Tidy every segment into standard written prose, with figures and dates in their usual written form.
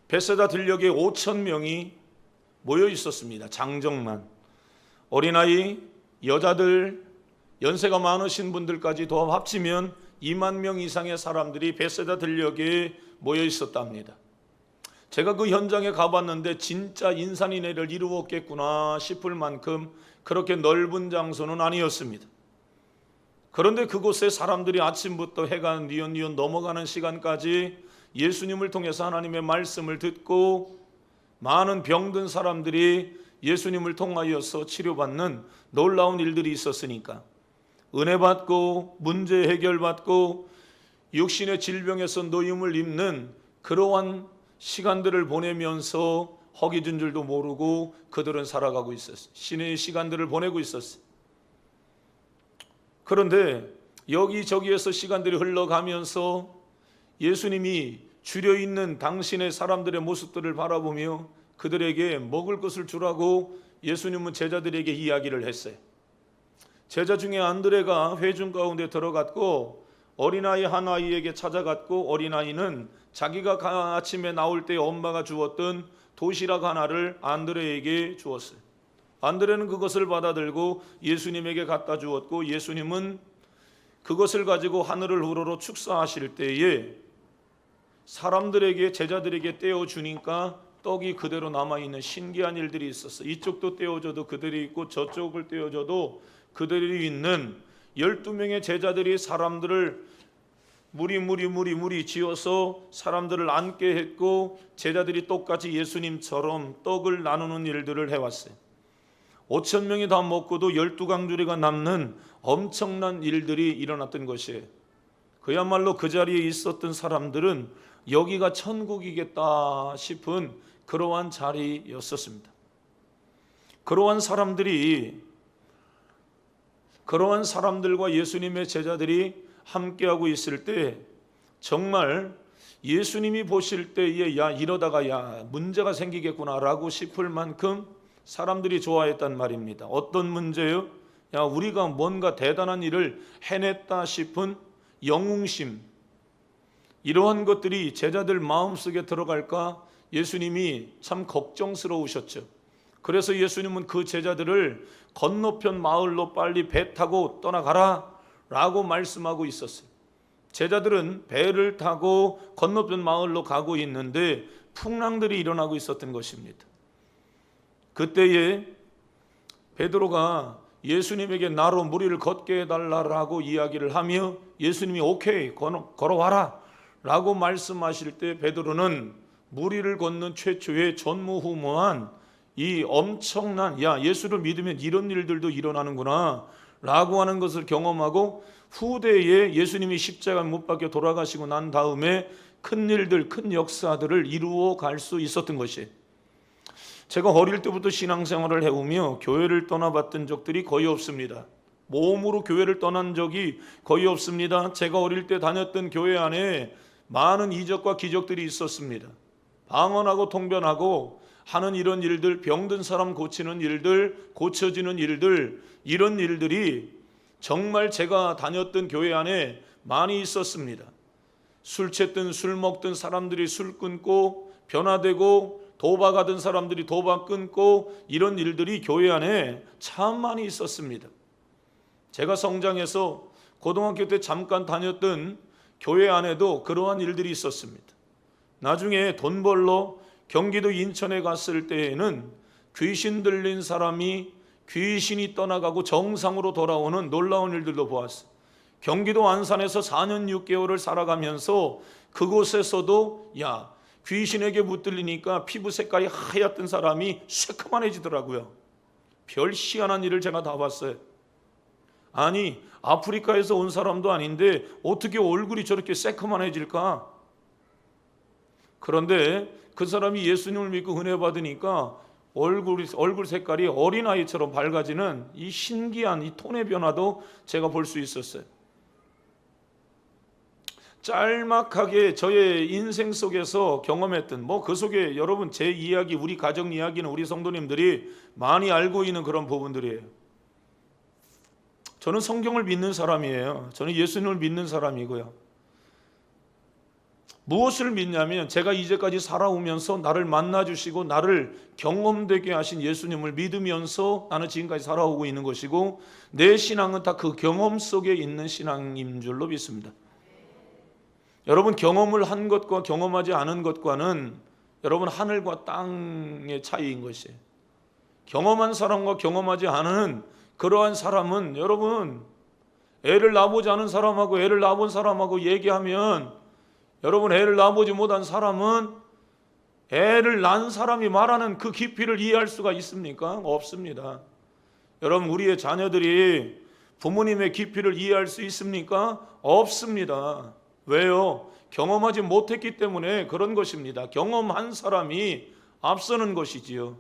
베세다 들녘에 5천 명이 모여 있었습니다. 장정만, 어린아이, 여자들, 연세가 많으신 분들까지 더 합치면 2만 명 이상의 사람들이 베세다 들녘에 모여 있었답니다. 제가 그 현장에 가봤는데 진짜 인산인해를 이루었겠구나 싶을 만큼 그렇게 넓은 장소는 아니었습니다. 그런데 그곳에 사람들이 아침부터 해가 뉘엿뉘엿 넘어가는 시간까지 예수님을 통해서 하나님의 말씀을 듣고 많은 병든 사람들이 예수님을 통하여서 치료받는 놀라운 일들이 있었으니까 은혜 받고 문제 해결받고 육신의 질병에서 노임을 입는 그러한 시간들을 보내면서 허기진 줄도 모르고 그들은 살아가고 있었어요. 신의 시간들을 보내고 있었어요. 그런데 여기저기에서 시간들이 흘러가면서 예수님이 줄여있는 당신의 사람들의 모습들을 바라보며 그들에게 먹을 것을 주라고 예수님은 제자들에게 이야기를 했어요. 제자 중에 안드레가 회중 가운데 들어갔고 어린아이 한 아이에게 찾아갔고 어린아이는 자기가 아침에 나올 때 엄마가 주었던 도시락 하나를 안드레에게 주었어요. 안드레는 그것을 받아들고 예수님에게 갖다 주었고 예수님은 그것을 가지고 하늘을 우러러 축사하실 때에 사람들에게 제자들에게 떼어주니까 떡이 그대로 남아있는 신기한 일들이 있었어요. 이쪽도 떼어줘도 그들이 있고 저쪽을 떼어줘도 그들이 있는 12명의 제자들이 사람들을 무리 지어서 사람들을 앉게 했고 제자들이 똑같이 예수님처럼 떡을 나누는 일들을 해왔어요. 5천 명이 다 먹고도 12강주리가 남는 엄청난 일들이 일어났던 것이에요. 그야말로 그 자리에 있었던 사람들은 여기가 천국이겠다 싶은 그러한 자리였었습니다. 그러한 사람들과 예수님의 제자들이 함께하고 있을 때 정말 예수님이 보실 때에 야 이러다가 문제가 생기겠구나라고 싶을 만큼 사람들이 좋아했단 말입니다. 어떤 문제요? 우리가 뭔가 대단한 일을 해냈다 싶은 영웅심, 이러한 것들이 제자들 마음속에 들어갈까 예수님이 참 걱정스러우셨죠. 그래서 예수님은 그 제자들을 건너편 마을로 빨리 배 타고 떠나가라 라고 말씀하고 있었어요. 제자들은 배를 타고 건너편 마을로 가고 있는데 풍랑들이 일어나고 있었던 것입니다. 그때에 베드로가 예수님에게 나로 무리를 걷게 해달라고 이야기를 하며 예수님이 오케이 걸어와라 라고 말씀하실 때 베드로는 무리를 걷는 최초의 전무후무한 이 엄청난 예수를 믿으면 이런 일들도 일어나는구나 라고 하는 것을 경험하고 후대에 예수님이 십자가 못 박혀 돌아가시고 난 다음에 큰 일들, 큰 역사들을 이루어 갈 수 있었던 것이에요. 제가 어릴 때부터 신앙생활을 해오며 교회를 떠나봤던 적들이 거의 없습니다. 몸으로 교회를 떠난 적이 거의 없습니다. 제가 어릴 때 다녔던 교회 안에 많은 이적과 기적들이 있었습니다. 방언하고 통변하고 하는 이런 일들, 병든 사람 고치는 일들, 고쳐지는 일들, 이런 일들이 정말 제가 다녔던 교회 안에 많이 있었습니다. 술 취했던 술 먹던 사람들이 술 끊고 변화되고 도박하던 사람들이 도박 끊고 이런 일들이 교회 안에 참 많이 있었습니다. 제가 성장해서 고등학교 때 잠깐 다녔던 교회 안에도 그러한 일들이 있었습니다. 나중에 돈 벌러 경기도 인천에 갔을 때에는 귀신 들린 사람이 귀신이 떠나가고 정상으로 돌아오는 놀라운 일들도 보았어요. 경기도 안산에서 4년 6개월을 살아가면서 그곳에서도 귀신에게 붙들리니까 피부 색깔이 하얗던 사람이 새카만해지더라고요. 별 희한한 일을 제가 다 봤어요. 아니 아프리카에서 온 사람도 아닌데 어떻게 얼굴이 저렇게 새카만해질까? 그런데 그 사람이 예수님을 믿고 은혜 받으니까 얼굴 색깔이 어린아이처럼 밝아지는 이 신기한 이 톤의 변화도 제가 볼 수 있었어요. 짤막하게 저의 인생 속에서 경험했던 그 속에 여러분 제 이야기, 우리 가정 이야기는 우리 성도님들이 많이 알고 있는 그런 부분들이에요. 저는 성경을 믿는 사람이에요. 저는 예수님을 믿는 사람이고요. 무엇을 믿냐면 제가 이제까지 살아오면서 나를 만나주시고 나를 경험되게 하신 예수님을 믿으면서 나는 지금까지 살아오고 있는 것이고, 내 신앙은 다 그 경험 속에 있는 신앙인 줄로 믿습니다. 여러분, 경험을 한 것과 경험하지 않은 것과는 여러분 하늘과 땅의 차이인 것이에요. 경험한 사람과 경험하지 않은 그러한 사람은, 여러분, 애를 낳아보지 않은 사람하고 애를 낳아본 사람하고 얘기하면, 여러분, 애를 낳아보지 못한 사람은 애를 낳은 사람이 말하는 그 깊이를 이해할 수가 있습니까? 없습니다. 여러분, 우리의 자녀들이 부모님의 깊이를 이해할 수 있습니까? 없습니다. 왜요? 경험하지 못했기 때문에 그런 것입니다. 경험한 사람이 앞서는 것이지요.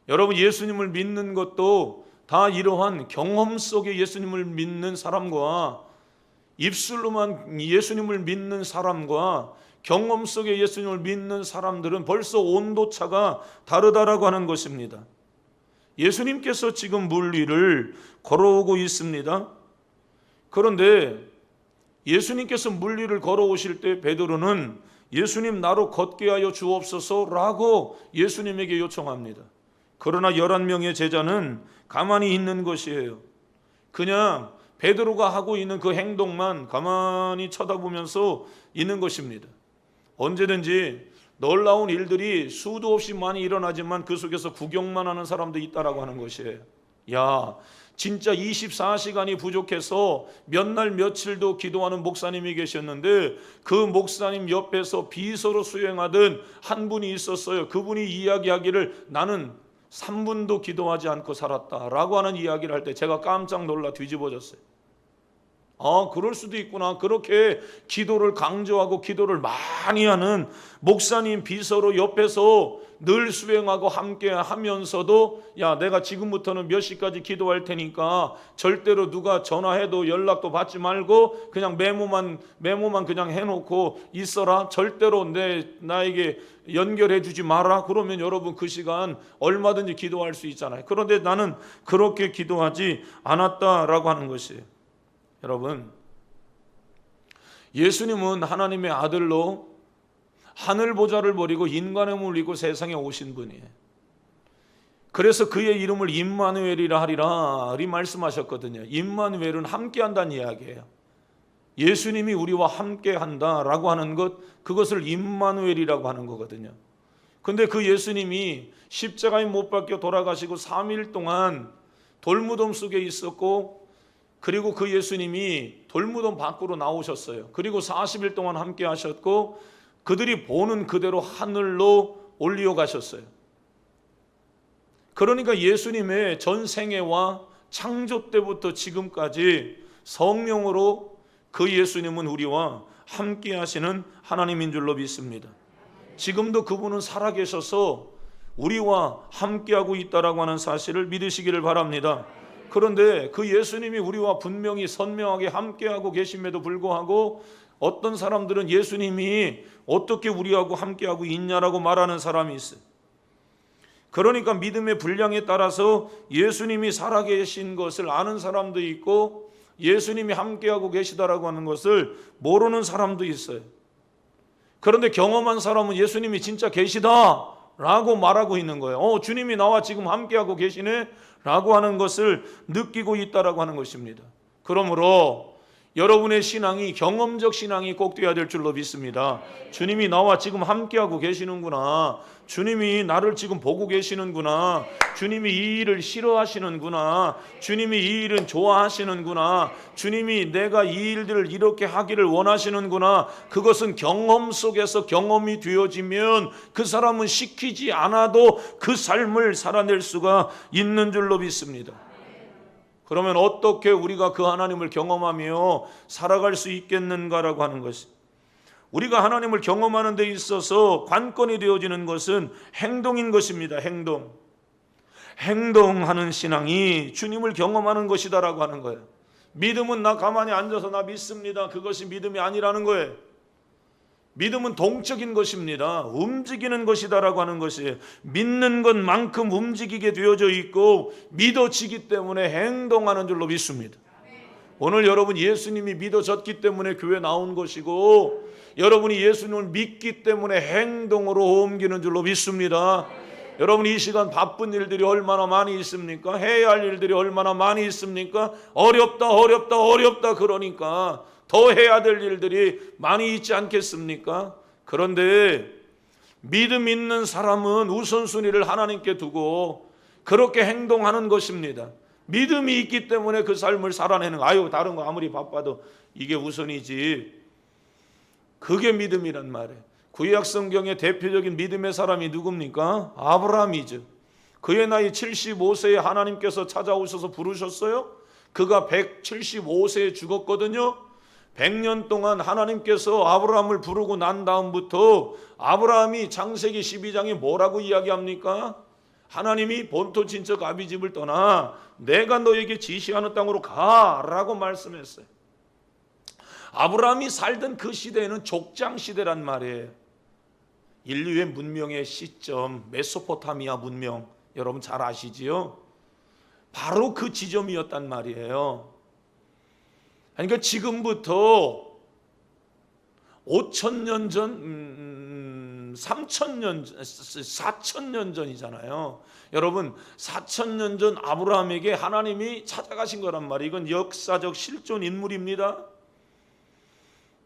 여러분, 예수님을 믿는 것도 다 이러한 경험 속에 예수님을 믿는 사람과, 입술로만 예수님을 믿는 사람과 경험 속에 예수님을 믿는 사람들은 벌써 온도차가 다르다라고 하는 것입니다. 예수님께서 지금 물 위를 걸어오고 있습니다. 그런데 예수님께서 물 위를 걸어오실 때 베드로는 예수님, 나로 걷게 하여 주옵소서라고 예수님에게 요청합니다. 그러나 11명의 제자는 가만히 있는 것이에요. 그냥 베드로가 하고 있는 그 행동만 가만히 쳐다보면서 있는 것입니다. 언제든지 놀라운 일들이 수도 없이 많이 일어나지만 그 속에서 구경만 하는 사람도 있다라고 하는 것이에요. 야, 진짜 24시간이 부족해서 몇 날 며칠도 기도하는 목사님이 계셨는데, 그 목사님 옆에서 비서로 수행하던 한 분이 있었어요. 그분이 이야기하기를 나는 3분도 기도하지 않고 살았다라고 하는 이야기를 할 때 제가 깜짝 놀라 뒤집어졌어요. 그럴 수도 있구나. 그렇게 기도를 강조하고 기도를 많이 하는 목사님 비서로 옆에서 늘 수행하고 함께 하면서도, 야, 내가 지금부터는 몇 시까지 기도할 테니까 절대로 누가 전화해도 연락도 받지 말고 그냥 메모만 그냥 해놓고 있어라. 절대로 나에게 연결해 주지 마라. 그러면 여러분 그 시간 얼마든지 기도할 수 있잖아요. 그런데 나는 그렇게 기도하지 않았다라고 하는 것이에요. 여러분, 예수님은 하나님의 아들로 하늘 보좌를 버리고 인간의 몸을 입고 세상에 오신 분이에요. 그래서 그의 이름을 임마누엘이라 하리라 이 말씀하셨거든요. 임마누엘은 함께한다는 이야기예요. 예수님이 우리와 함께한다라고 하는 것, 그것을 임마누엘이라고 하는 거거든요. 근데 그 예수님이 십자가에 못 박혀 돌아가시고 3일 동안 돌무덤 속에 있었고, 그리고 그 예수님이 돌무덤 밖으로 나오셨어요. 그리고 40일 동안 함께 하셨고, 그들이 보는 그대로 하늘로 올리어 가셨어요. 그러니까 예수님의 전 생애와 창조 때부터 지금까지 성령으로 그 예수님은 우리와 함께 하시는 하나님인 줄로 믿습니다. 지금도 그분은 살아계셔서 우리와 함께하고 있다라고 하는 사실을 믿으시기를 바랍니다. 그런데 그 예수님이 우리와 분명히 선명하게 함께하고 계심에도 불구하고 어떤 사람들은 예수님이 어떻게 우리하고 함께하고 있냐라고 말하는 사람이 있어요. 그러니까 믿음의 분량에 따라서 예수님이 살아계신 것을 아는 사람도 있고, 예수님이 함께하고 계시다라고 하는 것을 모르는 사람도 있어요. 그런데 경험한 사람은 예수님이 진짜 계시다라고 말하고 있는 거예요. 주님이 나와 지금 함께하고 계시네 라고 하는 것을 느끼고 있다라고 하는 것입니다. 그러므로 여러분의 신앙이 경험적 신앙이 꼭 돼야 될 줄로 믿습니다. 주님이 나와 지금 함께하고 계시는구나. 주님이 나를 지금 보고 계시는구나. 주님이 이 일을 싫어하시는구나. 주님이 이 일은 좋아하시는구나. 주님이 내가 이 일들을 이렇게 하기를 원하시는구나. 그것은 경험 속에서 경험이 되어지면 그 사람은 시키지 않아도 그 삶을 살아낼 수가 있는 줄로 믿습니다. 그러면 어떻게 우리가 그 하나님을 경험하며 살아갈 수 있겠는가라고 하는 것이, 우리가 하나님을 경험하는 데 있어서 관건이 되어지는 것은 행동인 것입니다. 행동하는 신앙이 주님을 경험하는 것이다라고 하는 거예요. 믿음은 나 가만히 앉아서 나 믿습니다, 그것이 믿음이 아니라는 거예요. 믿음은 동적인 것입니다. 움직이는 것이다라고 하는 것이에요. 믿는 것만큼 움직이게 되어져 있고 믿어지기 때문에 행동하는 줄로 믿습니다. 오늘 여러분 예수님이 믿어졌기 때문에 교회 나온 것이고, 여러분이 예수님을 믿기 때문에 행동으로 옮기는 줄로 믿습니다. 여러분 이 시간 바쁜 일들이 얼마나 많이 있습니까? 해야 할 일들이 얼마나 많이 있습니까? 어렵다 그러니까 더 해야 될 일들이 많이 있지 않겠습니까? 그런데 믿음 있는 사람은 우선순위를 하나님께 두고 그렇게 행동하는 것입니다. 믿음이 있기 때문에 그 삶을 살아내는, 다른 거 아무리 바빠도 이게 우선이지. 그게 믿음이란 말이에요. 구약 성경의 대표적인 믿음의 사람이 누굽니까? 아브라함이죠. 그의 나이 75세에 하나님께서 찾아오셔서 부르셨어요. 그가 175세에 죽었거든요. 100년 동안 하나님께서 아브라함을 부르고 난 다음부터 아브라함이 창세기 12장에 뭐라고 이야기합니까? 하나님이 본토 친척 아비 집을 떠나 내가 너에게 지시하는 땅으로 가라고 말씀했어요. 아브라함이 살던 그 시대에는 족장 시대란 말이에요. 인류의 문명의 시점, 메소포타미아 문명, 여러분 잘 아시지요? 바로 그 지점이었단 말이에요. 그러니까 지금부터 5,000년 전, 3,000년, 4,000년 전이잖아요. 여러분 4,000년 전 아브라함에게 하나님이 찾아가신 거란 말이에요. 이건 역사적 실존 인물입니다.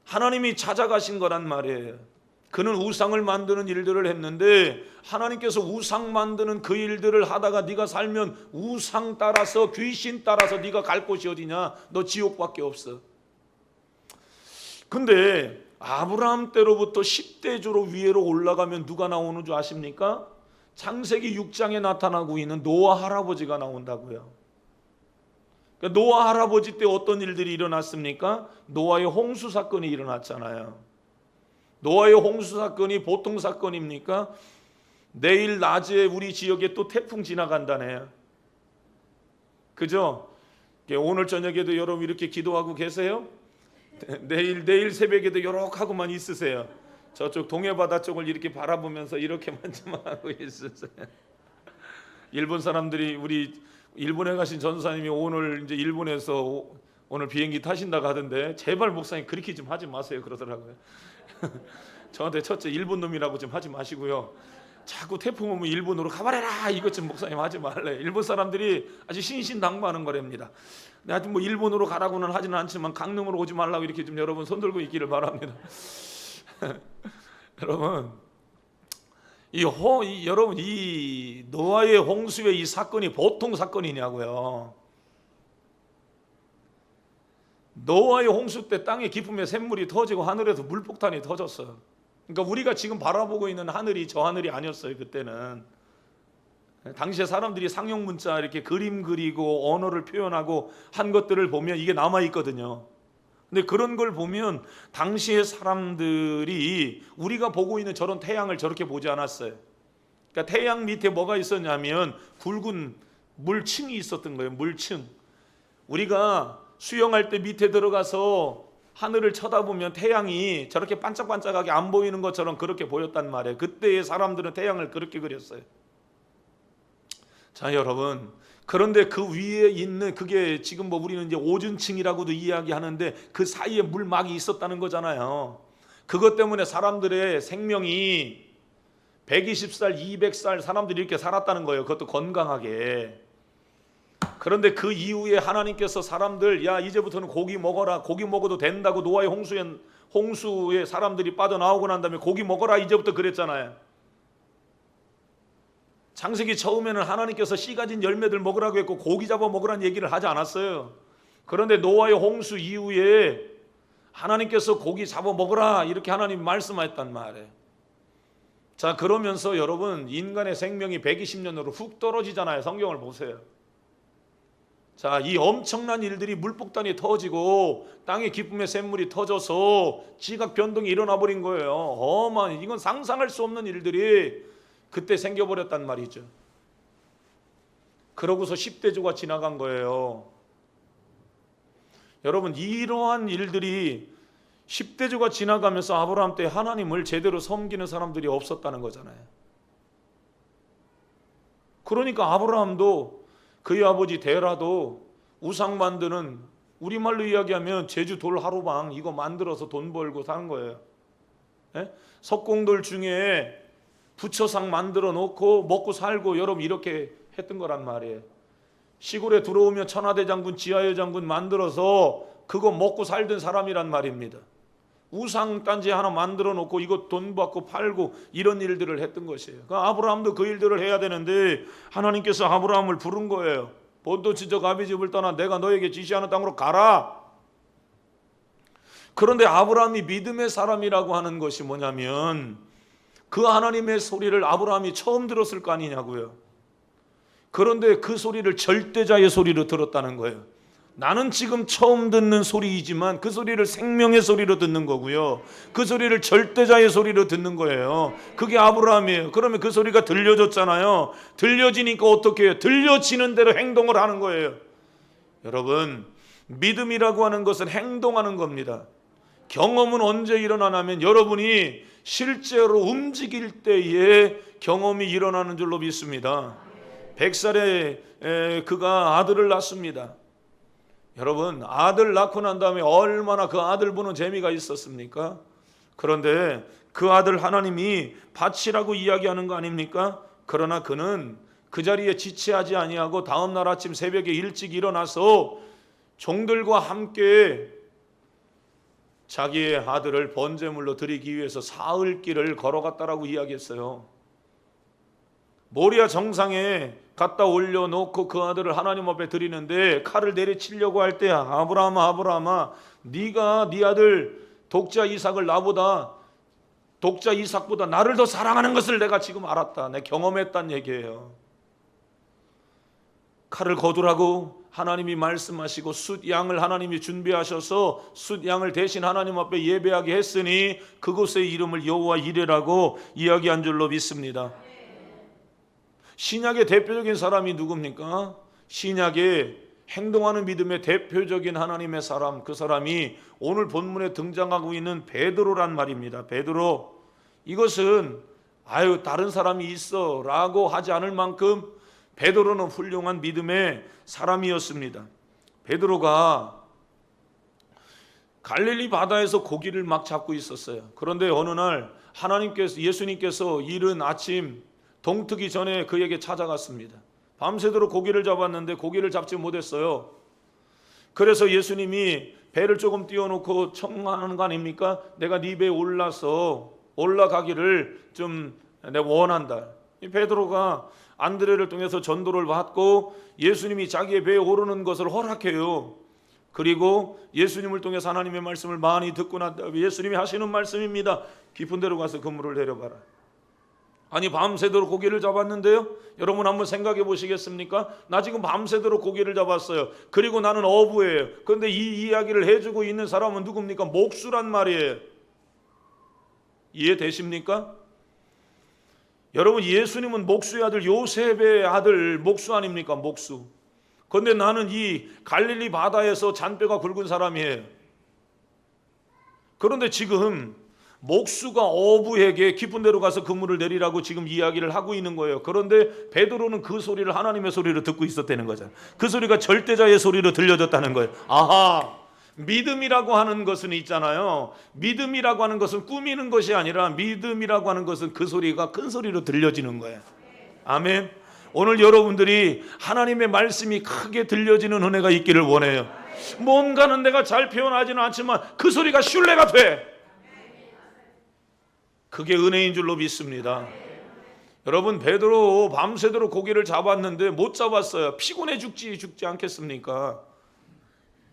하나님이 찾아가신 거란 말이에요. 그는 우상을 만드는 일들을 했는데 하나님께서 우상 만드는 그 일들을 하다가 네가 살면 우상 따라서 귀신 따라서 네가 갈 곳이 어디냐? 너 지옥밖에 없어. 근데 아브라함 때로부터 10대주로 위로 올라가면 누가 나오는 줄 아십니까? 창세기 6장에 나타나고 있는 노아 할아버지가 나온다고요. 그러니까 노아 할아버지 때 어떤 일들이 일어났습니까? 노아의 홍수 사건이 일어났잖아요. 노아의 홍수 사건이 보통 사건입니까? 내일 낮에 우리 지역에 또 태풍 지나간다네요. 그죠? 오늘 저녁에도 여러분 이렇게 기도하고 계세요? 내일 새벽에도 이렇게 하고만 있으세요. 저쪽 동해바다 쪽을 이렇게 바라보면서 이렇게만 좀 하고 있으세요. 일본 사람들이, 우리 일본에 가신 전사님이 오늘 이제 일본에서 오늘 비행기 타신다고 하던데 제발 목사님 그렇게 좀 하지 마세요 그러더라고요. 저한테 첫째 일본 놈이라고 좀 하지 마시고요. 자꾸 태풍 오면 일본으로 가버려라 이것 좀 목사님 하지 말래. 일본 사람들이 아주 신신당부하는 거랍니다. 하여튼 뭐 일본으로 가라고는 하지는 않지만 강릉으로 오지 말라고 이렇게 좀 여러분 손들고 있기를 바랍니다. 여러분 여러분 이 노아의 홍수의 이 사건이 보통 사건이냐고요. 노아의 홍수 때 땅의 깊음에 샘물이 터지고 하늘에서 물폭탄이 터졌어요. 그러니까 우리가 지금 바라보고 있는 하늘이 저 하늘이 아니었어요. 그때는 당시에 사람들이 상용 문자 이렇게 그림 그리고 언어를 표현하고 한 것들을 보면 이게 남아 있거든요. 근데 그런 걸 보면 당시의 사람들이 우리가 보고 있는 저런 태양을 저렇게 보지 않았어요. 그러니까 태양 밑에 뭐가 있었냐면 굵은 물층이 있었던 거예요. 물층. 우리가 수영할 때 밑에 들어가서 하늘을 쳐다보면 태양이 저렇게 반짝반짝하게 안 보이는 것처럼 그렇게 보였단 말이에요. 그때의 사람들은 태양을 그렇게 그렸어요. 자 여러분, 그런데 그 위에 있는 그게 지금 뭐 우리는 이제 오존층이라고도 이야기하는데 그 사이에 물막이 있었다는 거잖아요. 그것 때문에 사람들의 생명이 120살, 200살 사람들이 이렇게 살았다는 거예요. 그것도 건강하게. 그런데 그 이후에 하나님께서 사람들, 야 이제부터는 고기 먹어라, 고기 먹어도 된다고 노아의 홍수에 사람들이 빠져나오고 난 다음에 고기 먹어라 이제부터 그랬잖아요. 창세기 처음에는 하나님께서 씨 가진 열매들 먹으라고 했고 고기 잡아 먹으라는 얘기를 하지 않았어요. 그런데 노아의 홍수 이후에 하나님께서 고기 잡아 먹으라 이렇게 하나님 말씀하셨단 말이에요. 자 그러면서 여러분 인간의 생명이 120년으로 훅 떨어지잖아요. 성경을 보세요. 자, 이 엄청난 일들이 물폭탄이 터지고 땅의 깊음에 샘물이 터져서 지각 변동이 일어나 버린 거예요. 이건 상상할 수 없는 일들이 그때 생겨버렸단 말이죠. 그러고서 10대주가 지나간 거예요. 여러분 이러한 일들이 10대주가 지나가면서 아브라함 때 하나님을 제대로 섬기는 사람들이 없었다는 거잖아요. 그러니까 아브라함도 그의 아버지 데라도 우상 만드는 우리말로 이야기하면 제주 돌 하루방 이거 만들어서 돈 벌고 사는 거예요. 예? 석공돌 중에 부처상 만들어 놓고 먹고 살고 여러분 이렇게 했던 거란 말이에요. 시골에 들어오면 천하대장군, 지하여장군 만들어서 그거 먹고 살던 사람이란 말입니다. 우상단지 하나 만들어 놓고 이거 돈 받고 팔고 이런 일들을 했던 것이에요. 그러니까 아브라함도 그 일들을 해야 되는데 하나님께서 아브라함을 부른 거예요. 본토 지적 아비 집을 떠나 내가 너에게 지시하는 땅으로 가라. 그런데 아브라함이 믿음의 사람이라고 하는 것이 뭐냐면 그 하나님의 소리를 아브라함이 처음 들었을 거 아니냐고요. 그런데 그 소리를 절대자의 소리로 들었다는 거예요. 나는 지금 처음 듣는 소리이지만 그 소리를 생명의 소리로 듣는 거고요. 그 소리를 절대자의 소리로 듣는 거예요. 그게 아브라함이에요. 그러면 그 소리가 들려졌잖아요. 들려지니까 어떻게 해요? 들려지는 대로 행동을 하는 거예요. 여러분, 믿음이라고 하는 것은 행동하는 겁니다. 경험은 언제 일어나냐면 여러분이 실제로 움직일 때에 경험이 일어나는 줄로 믿습니다. 100살에 그가 아들을 낳습니다. 여러분, 아들 낳고 난 다음에 얼마나 그 아들 보는 재미가 있었습니까? 그런데 그 아들 하나님이 바치라고 이야기하는 거 아닙니까? 그러나 그는 그 자리에 지체하지 아니하고 다음 날 아침 새벽에 일찍 일어나서 종들과 함께 자기의 아들을 번제물로 드리기 위해서 사흘 길을 걸어갔다라고 이야기했어요. 모리아 정상에 갖다 올려놓고 그 아들을 하나님 앞에 드리는데 칼을 내리치려고 할 때 아브라함아 네가 네 아들 독자 이삭보다 나를 더 사랑하는 것을 내가 지금 알았다. 내가 경험했다는 얘기예요. 칼을 거두라고 하나님이 말씀하시고 숫양을 하나님이 준비하셔서 숫양을 대신 하나님 앞에 예배하게 했으니 그곳의 이름을 여호와 이레라고 이야기한 줄로 믿습니다. 신약의 대표적인 사람이 누굽니까? 신약의 행동하는 믿음의 대표적인 하나님의 사람, 그 사람이 오늘 본문에 등장하고 있는 베드로란 말입니다. 베드로, 이것은 다른 사람이 있어 라고 하지 않을 만큼 베드로는 훌륭한 믿음의 사람이었습니다. 베드로가 갈릴리 바다에서 고기를 막 잡고 있었어요. 그런데 어느 날 예수님께서 이른 아침 동트기 전에 그에게 찾아갔습니다. 밤새도록 고기를 잡았는데 고기를 잡지 못했어요. 그래서 예수님이 배를 조금 띄워놓고 청하는 거 아닙니까? 내가 네 배에 올라가기를 좀 내가 원한다. 이 베드로가 안드레를 통해서 전도를 받고 예수님이 자기의 배에 오르는 것을 허락해요. 그리고 예수님을 통해서 하나님의 말씀을 많이 듣고 난 다음에 예수님이 하시는 말씀입니다. 깊은 데로 가서 그물을 내려봐라. 아니, 밤새도록 고기를 잡았는데요. 여러분 한번 생각해 보시겠습니까? 나 지금 밤새도록 고기를 잡았어요. 그리고 나는 어부예요. 그런데 이 이야기를 해주고 있는 사람은 누굽니까? 목수란 말이에요. 이해되십니까? 여러분, 예수님은 목수의 아들 요셉의 아들 목수 아닙니까? 목수. 그런데 나는 이 갈릴리 바다에서 잔뼈가 굵은 사람이에요. 그런데 지금 목수가 어부에게 깊은 데로 가서 그물을 내리라고 지금 이야기를 하고 있는 거예요. 그런데 베드로는 그 소리를 하나님의 소리로 듣고 있었다는 거잖아요. 그 소리가 절대자의 소리로 들려졌다는 거예요. 아하, 믿음이라고 하는 것은 있잖아요. 믿음이라고 하는 것은 꾸미는 것이 아니라 믿음이라고 하는 것은 그 소리가 큰 소리로 들려지는 거예요. 아멘. 오늘 여러분들이 하나님의 말씀이 크게 들려지는 은혜가 있기를 원해요. 뭔가는 내가 잘 표현하지는 않지만 그 소리가 신뢰가 돼. 그게 은혜인 줄로 믿습니다. 여러분, 베드로 밤새도록 고기를 잡았는데 못 잡았어요. 피곤해 죽지 않겠습니까?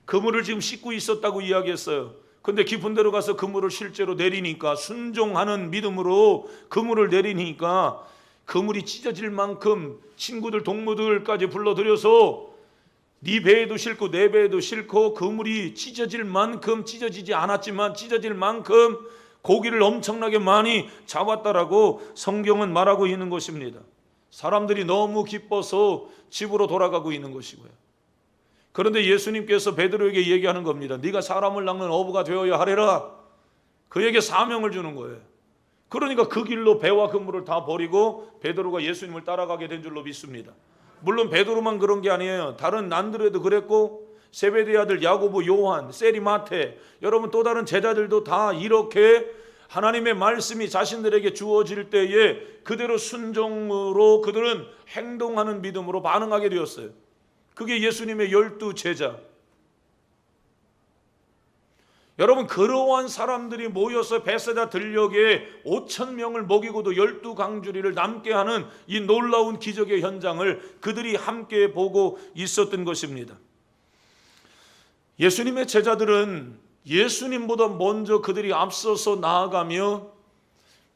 그물을 지금 씻고 있었다고 이야기했어요. 근데 깊은 데로 가서 그물을 실제로 내리니까, 순종하는 믿음으로 그물을 내리니까 그물이 찢어질 만큼 친구들 동무들까지 불러들여서 네 배에도 싣고 내 배에도 싣고 그물이 찢어질 만큼, 찢어지지 않았지만 찢어질 만큼 고기를 엄청나게 많이 잡았다라고 성경은 말하고 있는 것입니다. 사람들이 너무 기뻐서 집으로 돌아가고 있는 것이고요. 그런데 예수님께서 베드로에게 얘기하는 겁니다. 네가 사람을 낚는 어부가 되어야 하리라. 그에게 사명을 주는 거예요. 그러니까 그 길로 배와 그물을 다 버리고 베드로가 예수님을 따라가게 된 줄로 믿습니다. 물론 베드로만 그런 게 아니에요. 다른 안드레도 그랬고 세베대의 아들 야고보, 요한, 세리마테, 여러분 또 다른 제자들도 다 이렇게 하나님의 말씀이 자신들에게 주어질 때에 그대로 순종으로 그들은 행동하는 믿음으로 반응하게 되었어요. 그게 예수님의 12 제자. 여러분, 그러한 사람들이 모여서 베세다 들녘에 5,000명을 먹이고도 12강주리를 남게 하는 이 놀라운 기적의 현장을 그들이 함께 보고 있었던 것입니다. 예수님의 제자들은 예수님보다 먼저 그들이 앞서서 나아가며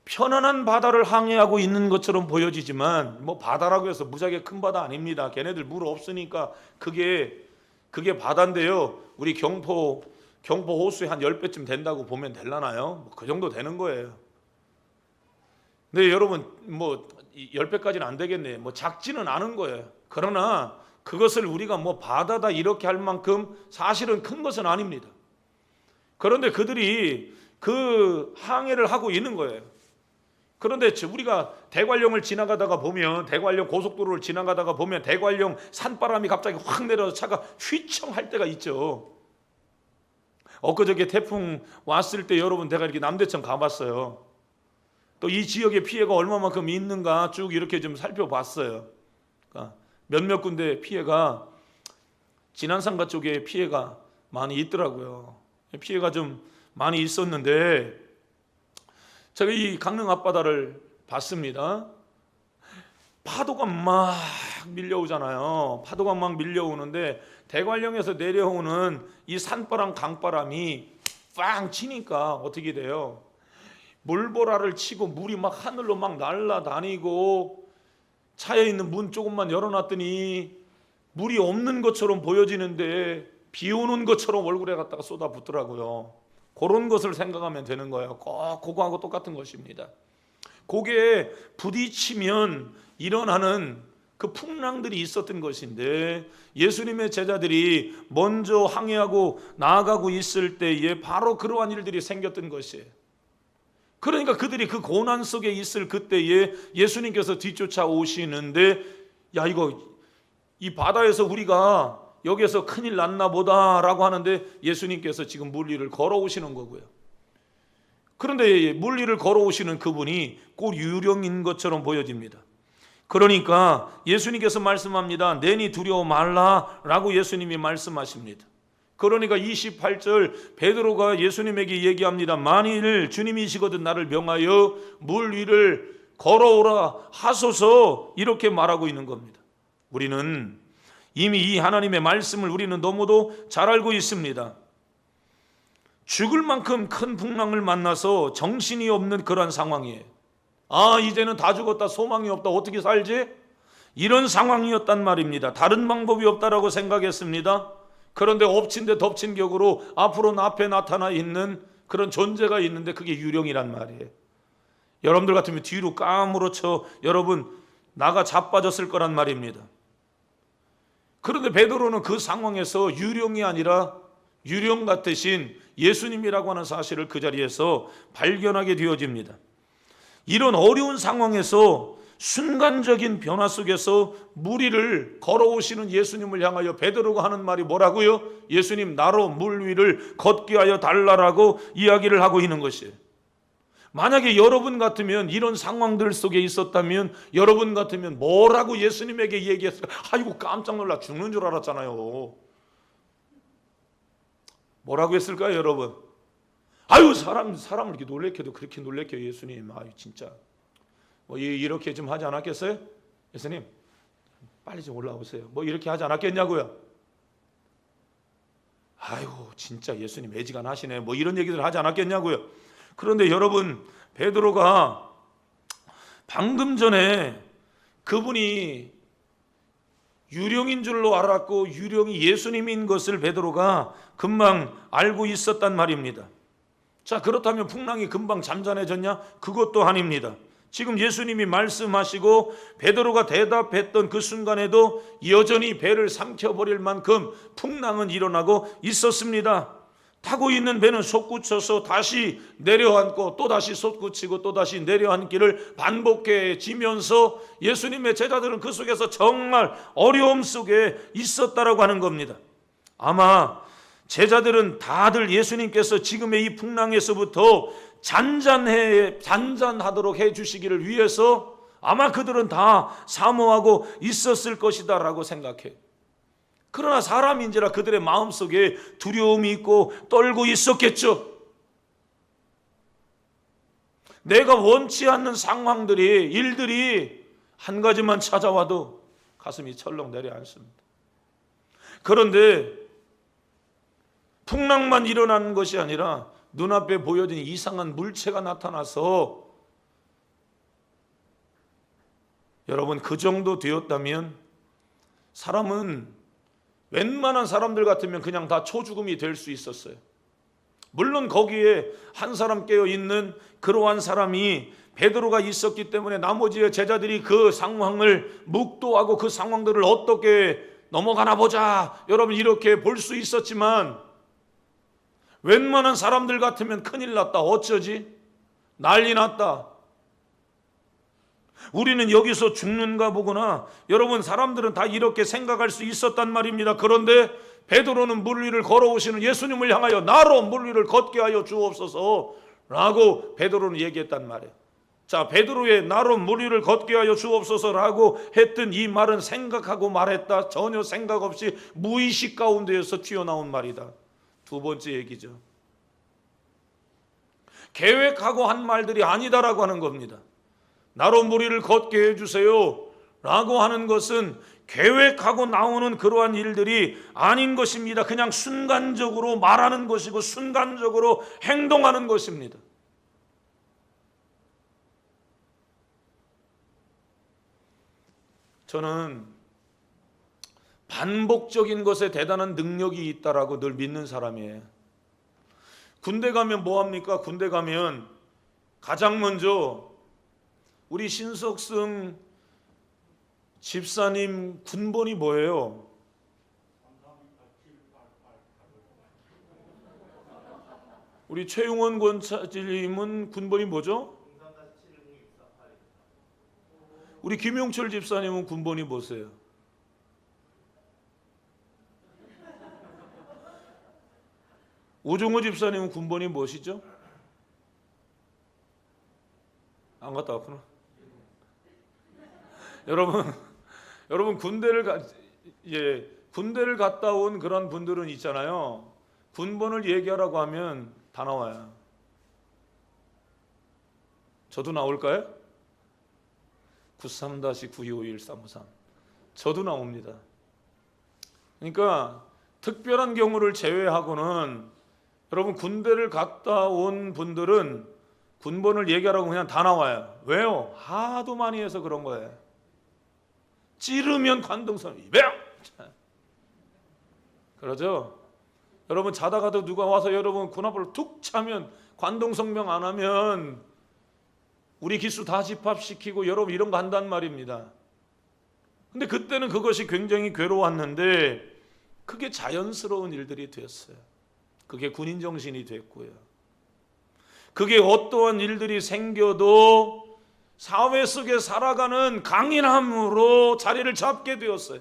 편안한 바다를 항해하고 있는 것처럼 보여지지만, 뭐 바다라고 해서 무지하게 큰 바다 아닙니다. 걔네들 물 없으니까 그게 바다인데요. 우리 경포 호수에 한 10배쯤 된다고 보면 되려나요? 그 정도 되는 거예요. 근데 여러분, 뭐 10배까지는 안 되겠네. 뭐 작지는 않은 거예요. 그러나 그것을 우리가 뭐 바다다 이렇게 할 만큼 사실은 큰 것은 아닙니다. 그런데 그들이 그 항해를 하고 있는 거예요. 그런데 우리가 대관령을 지나가다가 보면, 대관령 고속도로를 지나가다가 보면 대관령 산바람이 갑자기 확 내려서 차가 휘청할 때가 있죠. 엊그저께 태풍 왔을 때 여러분, 내가 이렇게 남대천 가봤어요. 또 이 지역의 피해가 얼마만큼 있는가 쭉 이렇게 좀 살펴봤어요. 그러니까 몇몇 군데 피해가, 진안상가 쪽에 피해가 많이 있더라고요. 피해가 좀 많이 있었는데, 제가 이 강릉 앞바다를 봤습니다. 파도가 막 밀려오잖아요. 파도가 막 밀려오는데 대관령에서 내려오는 이 산바람, 강바람이 빵 치니까 어떻게 돼요? 물보라를 치고 물이 막 하늘로 막 날아다니고, 차에 있는 문 조금만 열어놨더니 물이 없는 것처럼 보여지는데 비 오는 것처럼 얼굴에 갖다가 쏟아붓더라고요. 그런 것을 생각하면 되는 거예요. 꼭 그거하고 똑같은 것입니다. 고개에 부딪히면 일어나는 그 풍랑들이 있었던 것인데, 예수님의 제자들이 먼저 항해하고 나아가고 있을 때에 바로 그러한 일들이 생겼던 것이에요. 그러니까 그들이 그 고난 속에 있을 그때에 예수님께서 뒤쫓아 오시는데, 야, 이 바다에서 우리가 여기에서 큰일 났나 보다라고 하는데 예수님께서 지금 물 위를 걸어오시는 거고요. 그런데 물 위를 걸어오시는 그분이 꼭 유령인 것처럼 보여집니다. 그러니까 예수님께서 말씀합니다. 내니 두려워 말라라고 예수님이 말씀하십니다. 그러니까 28절 베드로가 예수님에게 얘기합니다. 만일 주님이시거든 나를 명하여 물 위를 걸어오라 하소서, 이렇게 말하고 있는 겁니다. 우리는 이미 이 하나님의 말씀을 우리는 너무도 잘 알고 있습니다. 죽을 만큼 큰 풍랑을 만나서 정신이 없는 그런 상황이에요. 아, 이제는 다 죽었다, 소망이 없다, 어떻게 살지? 이런 상황이었단 말입니다. 다른 방법이 없다라고 생각했습니다. 그런데 엎친 데 덮친 격으로 앞에 나타나 있는 그런 존재가 있는데 그게 유령이란 말이에요. 여러분들 같으면 뒤로 까무러쳐 여러분 나가 자빠졌을 거란 말입니다. 그런데 베드로는 그 상황에서 유령이 아니라 유령 같으신 예수님이라고 하는 사실을 그 자리에서 발견하게 되어집니다. 이런 어려운 상황에서 순간적인 변화 속에서 물 위를 걸어오시는 예수님을 향하여 베드로가 하는 말이 뭐라고요? 예수님, 나로 물 위를 걷게 하여 달라라고 이야기를 하고 있는 것이에요. 만약에 여러분 같으면 이런 상황들 속에 있었다면 여러분 같으면 뭐라고 예수님에게 얘기했을까? 아이고, 깜짝 놀라 죽는 줄 알았잖아요. 뭐라고 했을까요, 여러분? 아유, 사람을 이렇게 놀래켜도 그렇게 놀래켜 예수님. 아유, 진짜 뭐 이렇게 좀 하지 않았겠어요? 예수님, 빨리 좀 올라오세요. 뭐 이렇게 하지 않았겠냐고요? 아이고, 진짜 예수님 애지간하시네. 뭐 이런 얘기들 하지 않았겠냐고요? 그런데 여러분, 베드로가 방금 전에 그분이 유령인 줄로 알았고 유령이 예수님인 것을 베드로가 금방 알고 있었단 말입니다. 자, 그렇다면 풍랑이 금방 잠잠해졌냐? 그것도 아닙니다. 지금 예수님이 말씀하시고 베드로가 대답했던 그 순간에도 여전히 배를 삼켜버릴 만큼 풍랑은 일어나고 있었습니다. 타고 있는 배는 솟구쳐서 다시 내려앉고 또다시 솟구치고 또다시 내려앉기를 반복해지면서 예수님의 제자들은 그 속에서 정말 어려움 속에 있었다라고 하는 겁니다. 아마 제자들은 다들 예수님께서 지금의 이 풍랑에서부터 잔잔하도록 해주시기를 위해서 아마 그들은 다 사모하고 있었을 것이다 라고 생각해요. 그러나 사람인지라 그들의 마음속에 두려움이 있고 떨고 있었겠죠. 내가 원치 않는 상황들이, 일들이 한 가지만 찾아와도 가슴이 철렁 내려앉습니다. 그런데 풍랑만 일어나는 것이 아니라 눈앞에 보여진 이상한 물체가 나타나서, 여러분 그 정도 되었다면 사람은 웬만한 사람들 같으면 그냥 다 초죽음이 될 수 있었어요. 물론 거기에 한 사람 깨어 있는 그러한 사람이 베드로가 있었기 때문에 나머지 제자들이 그 상황을 묵도하고 그 상황들을 어떻게 넘어가나 보자, 여러분 이렇게 볼 수 있었지만, 웬만한 사람들 같으면 큰일 났다, 어쩌지? 난리 났다, 우리는 여기서 죽는가 보구나, 여러분 사람들은 다 이렇게 생각할 수 있었단 말입니다. 그런데 베드로는 물 위를 걸어오시는 예수님을 향하여 나로 물 위를 걷게 하여 주옵소서 라고 베드로는 얘기했단 말이에요. 자, 베드로의 나로 물 위를 걷게 하여 주옵소서라고 했던 이 말은 생각하고 말했다, 전혀 생각 없이 무의식 가운데에서 튀어나온 말이다. 두 번째 얘기죠. 계획하고 한 말들이 아니다라고 하는 겁니다. 나로 물 위를 걷게 해주세요 라고 하는 것은 계획하고 나오는 그러한 일들이 아닌 것입니다. 그냥 순간적으로 말하는 것이고 순간적으로 행동하는 것입니다. 저는 반복적인 것에 대단한 능력이 있다라고 늘 믿는 사람이에요. 군대 가면 뭐합니까? 군대 가면 가장 먼저 우리 신석승 집사님 군번이 뭐예요? 우리 최용원 권사님은 군번이 뭐죠? 우리 김용철 집사님은 군번이 뭐세요? 오종호 집사님은 군번이 무엇이죠? 안 갔다 왔구나. 여러분 군대를 갔다 온 그런 분들은 있잖아요. 군번을 얘기하라고 하면 다 나와요. 저도 나올까요? 93-9251-353 저도 나옵니다. 그러니까 특별한 경우를 제외하고는 여러분 군대를 갔다 온 분들은 군번을 얘기하라고 그냥 다 나와요. 왜요? 하도 많이 해서 그런 거예요. 찌르면 관동성이 명! 그러죠? 여러분 자다가도 누가 와서 여러분 군 앞으로 툭 차면 관동성명 안 하면 우리 기수 다 집합시키고 여러분 이런 거 한단 말입니다. 근데 그때는 그것이 굉장히 괴로웠는데 그게 자연스러운 일들이 되었어요. 그게 군인 정신이 됐고요. 그게 어떠한 일들이 생겨도 사회 속에 살아가는 강인함으로 자리를 잡게 되었어요.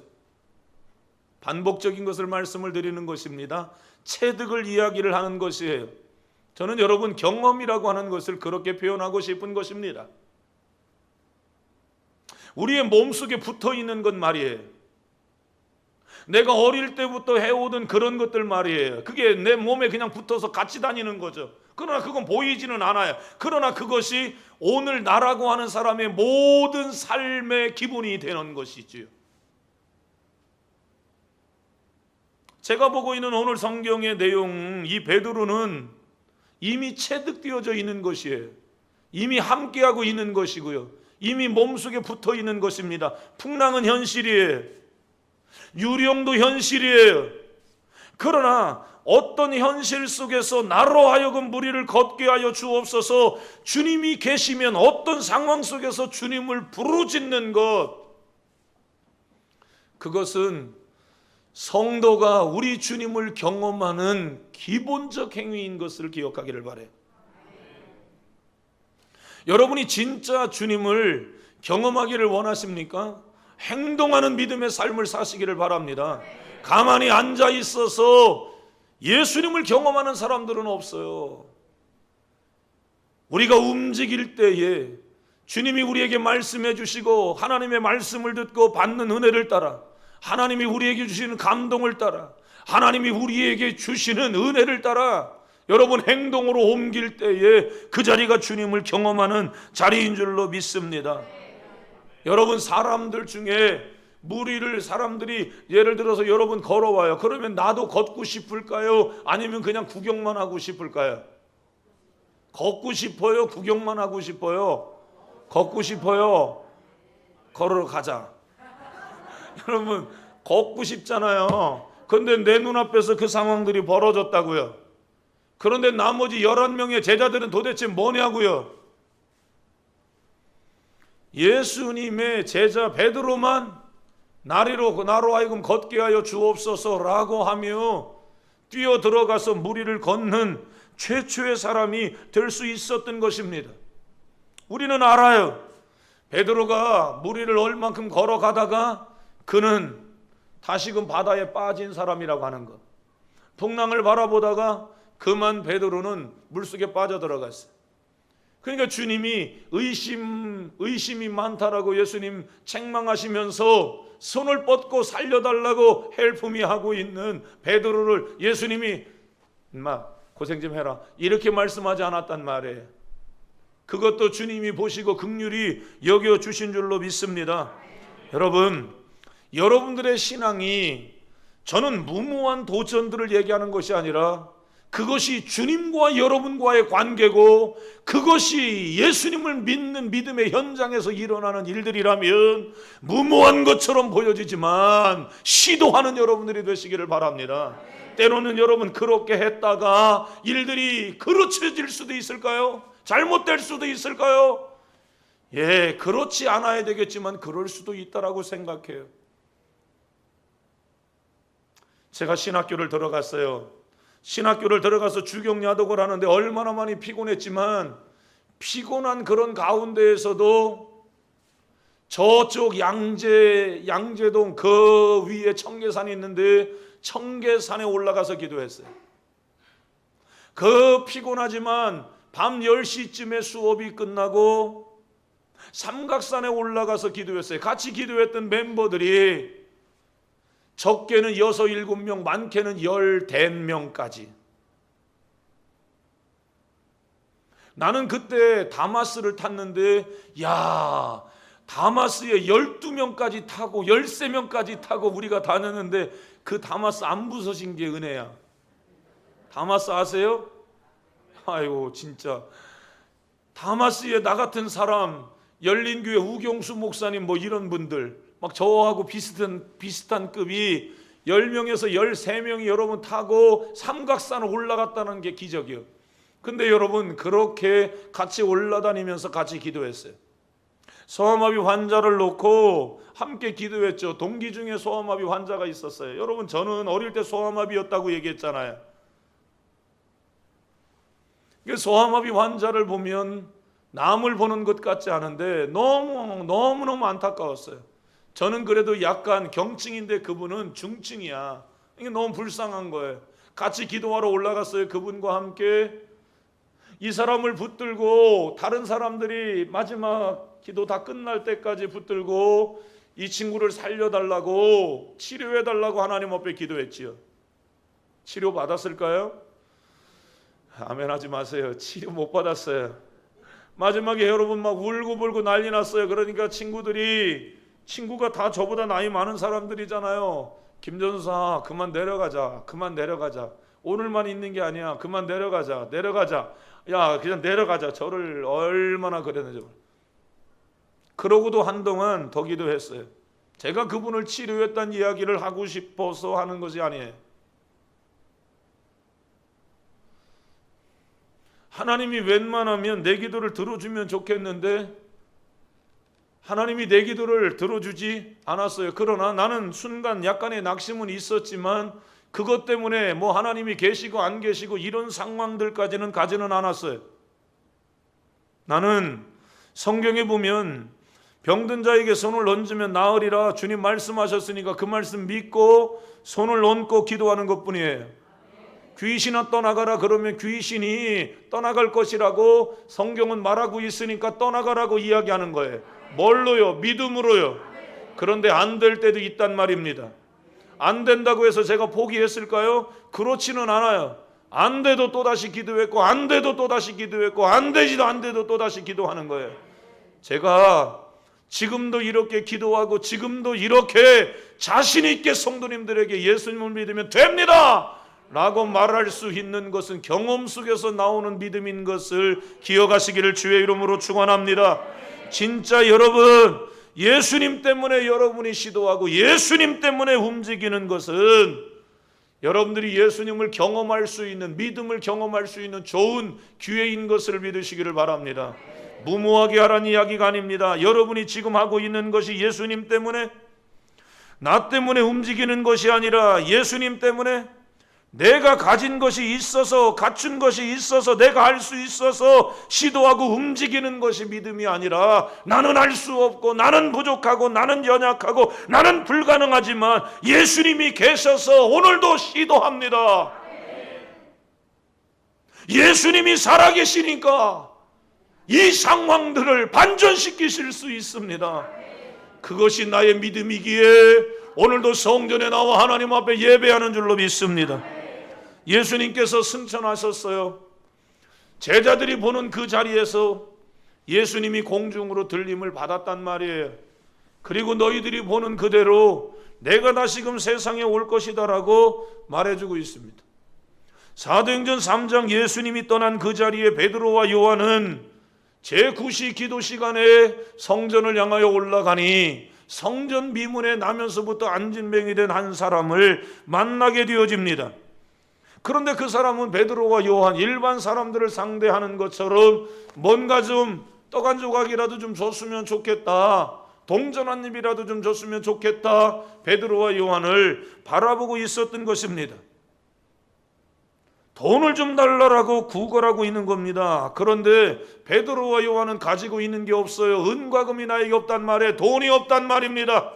반복적인 것을 말씀을 드리는 것입니다. 체득을 이야기를 하는 것이에요. 저는 여러분 경험이라고 하는 것을 그렇게 표현하고 싶은 것입니다. 우리의 몸속에 붙어있는 것 말이에요. 내가 어릴 때부터 해오던 그런 것들 말이에요. 그게 내 몸에 그냥 붙어서 같이 다니는 거죠. 그러나 그건 보이지는 않아요. 그러나 그것이 오늘 나라고 하는 사람의 모든 삶의 기분이 되는 것이지요. 제가 보고 있는 오늘 성경의 내용, 이 베드로는 이미 체득되어져 있는 것이에요. 이미 함께하고 있는 것이고요. 이미 몸속에 붙어 있는 것입니다. 풍랑은 현실이에요. 유령도 현실이에요. 그러나 어떤 현실 속에서 나로 하여금 무리를 걷게 하여 주옵소서, 주님이 계시면 어떤 상황 속에서 주님을 부르짖는 것, 그것은 성도가 우리 주님을 경험하는 기본적 행위인 것을 기억하기를 바라요. 여러분이 진짜 주님을 경험하기를 원하십니까? 행동하는 믿음의 삶을 사시기를 바랍니다. 가만히 앉아 있어서 예수님을 경험하는 사람들은 없어요. 우리가 움직일 때에 주님이 우리에게 말씀해 주시고 하나님의 말씀을 듣고 받는 은혜를 따라, 하나님이 우리에게 주시는 감동을 따라, 하나님이 우리에게 주시는 은혜를 따라 여러분 행동으로 옮길 때에 그 자리가 주님을 경험하는 자리인 줄로 믿습니다. 여러분, 사람들 중에 무리를 사람들이 예를 들어서 여러분 걸어와요. 그러면 나도 걷고 싶을까요? 아니면 그냥 구경만 하고 싶을까요? 걷고 싶어요? 구경만 하고 싶어요? 걷고 싶어요? 걸으러 가자. 여러분, 걷고 싶잖아요. 근데 내 눈앞에서 그 상황들이 벌어졌다고요. 그런데 나머지 11명의 제자들은 도대체 뭐냐고요? 예수님의 제자 베드로만 나로 하여금 걷게 하여 주옵소서라고 하며 뛰어 들어가서 무리를 걷는 최초의 사람이 될 수 있었던 것입니다. 우리는 알아요. 베드로가 무리를 얼만큼 걸어가다가 그는 다시금 바다에 빠진 사람이라고 하는 것. 풍랑을 바라보다가 그만 베드로는 물속에 빠져들어갔어요. 그러니까 주님이 의심이 많다라고 예수님 책망하시면서 손을 뻗고 살려달라고 헬프미 하고 있는 베드로를 예수님이 인마 고생 좀 해라 이렇게 말씀하지 않았단 말이에요. 그것도 주님이 보시고 긍휼히 여겨주신 줄로 믿습니다. 여러분, 여러분들의 신앙이 저는 무모한 도전들을 얘기하는 것이 아니라 그것이 주님과 여러분과의 관계고 그것이 예수님을 믿는 믿음의 현장에서 일어나는 일들이라면 무모한 것처럼 보여지지만 시도하는 여러분들이 되시기를 바랍니다. 때로는 여러분 그렇게 했다가 일들이 그르쳐질 수도 있을까요? 잘못될 수도 있을까요? 예, 그렇지 않아야 되겠지만 그럴 수도 있다라고 생각해요. 제가 신학교를 들어갔어요. 신학교를 들어가서 주경야독을 하는데 얼마나 많이 피곤했지만 피곤한 그런 가운데에서도 저쪽 양재동 그 위에 청계산이 있는데 청계산에 올라가서 기도했어요. 그 피곤하지만 밤 10시쯤에 수업이 끝나고 삼각산에 올라가서 기도했어요. 같이 기도했던 멤버들이 적게는 6, 7명, 많게는 10대명까지. 나는 그때 다마스를 탔는데 야, 다마스에 12명까지 타고 13명까지 타고 우리가 다녔는데 그 다마스 안 부서진 게 은혜야. 다마스 아세요? 아이고 진짜 다마스에 나 같은 사람, 열린교회 우경수 목사님 뭐 이런 분들 막 저하고 비슷한 급이 10명에서 13명이 여러분 타고 삼각산을 올라갔다는 게 기적이에요. 근데 여러분 그렇게 같이 올라다니면서 같이 기도했어요. 소아마비 환자를 놓고 함께 기도했죠. 동기 중에 소아마비 환자가 있었어요. 여러분 저는 어릴 때 소아마비였다고 얘기했잖아요. 소아마비 환자를 보면 남을 보는 것 같지 않은데 너무너무 안타까웠어요. 저는 그래도 약간 경증인데 그분은 중증이야. 이게 너무 불쌍한 거예요. 같이 기도하러 올라갔어요. 그분과 함께. 이 사람을 붙들고 다른 사람들이 마지막 기도 다 끝날 때까지 붙들고 이 친구를 살려달라고 치료해달라고 하나님 앞에 기도했지요. 치료 받았을까요? 아멘 하지 마세요. 치료 못 받았어요. 마지막에 여러분 막 울고불고 난리 났어요. 그러니까 친구가 다 저보다 나이 많은 사람들이잖아요. 김전사 그만 내려가자. 오늘만 있는 게 아니야. 그만 내려가자. 야 그냥 내려가자. 저를 얼마나 그랬는지. 그러고도 한동안 더 기도했어요. 제가 그분을 치료했다는 이야기를 하고 싶어서 하는 것이 아니에요. 하나님이 웬만하면 내 기도를 들어주면 좋겠는데 하나님이 내 기도를 들어주지 않았어요. 그러나 나는 순간 약간의 낙심은 있었지만 그것 때문에 뭐 하나님이 계시고 안 계시고 이런 상황들까지는 가지는 않았어요. 나는 성경에 보면 병든 자에게 손을 얹으면 나으리라 주님 말씀하셨으니까 그 말씀 믿고 손을 얹고 기도하는 것뿐이에요. 귀신아 떠나가라 그러면 귀신이 떠나갈 것이라고 성경은 말하고 있으니까 떠나가라고 이야기하는 거예요. 뭘로요? 믿음으로요. 그런데 안 될 때도 있단 말입니다. 안 된다고 해서 제가 포기했을까요? 그렇지는 않아요. 안 돼도 또다시 기도했고 안 돼도 또다시 기도했고 안 되지도 안 돼도 또다시 기도하는 거예요. 제가 지금도 이렇게 기도하고 지금도 이렇게 자신 있게 성도님들에게 예수님을 믿으면 됩니다 라고 말할 수 있는 것은 경험 속에서 나오는 믿음인 것을 기억하시기를 주의 이름으로 축원합니다. 진짜 여러분, 예수님 때문에 여러분이 시도하고 예수님 때문에 움직이는 것은 여러분들이 예수님을 경험할 수 있는, 믿음을 경험할 수 있는 좋은 기회인 것을 믿으시기를 바랍니다. 무모하게 하라는 이야기가 아닙니다. 여러분이 지금 하고 있는 것이 예수님 때문에, 나 때문에 움직이는 것이 아니라 예수님 때문에, 내가 가진 것이 있어서, 갖춘 것이 있어서, 내가 할 수 있어서 시도하고 움직이는 것이 믿음이 아니라 나는 할 수 없고 나는 부족하고 나는 연약하고 나는 불가능하지만 예수님이 계셔서 오늘도 시도합니다. 예수님이 살아계시니까 이 상황들을 반전시키실 수 있습니다. 그것이 나의 믿음이기에 오늘도 성전에 나와 하나님 앞에 예배하는 줄로 믿습니다. 예수님께서 승천하셨어요. 제자들이 보는 그 자리에서 예수님이 공중으로 들림을 받았단 말이에요. 그리고 너희들이 보는 그대로 내가 다시금 세상에 올 것이다 라고 말해주고 있습니다. 사도행전 3장 예수님이 떠난 그 자리에 베드로와 요한은 제9시 기도 시간에 성전을 향하여 올라가니 성전 미문에 나면서부터 안진뱅이 된 한 사람을 만나게 되어집니다. 그런데 그 사람은 베드로와 요한, 일반 사람들을 상대하는 것처럼 뭔가 좀 떡 한 조각이라도 좀 줬으면 좋겠다, 동전 한 입이라도 좀 줬으면 좋겠다, 베드로와 요한을 바라보고 있었던 것입니다. 돈을 좀 달라라고 구걸하고 있는 겁니다. 그런데 베드로와 요한은 가지고 있는 게 없어요. 은과 금이 나에게 없단 말에 돈이 없단 말입니다.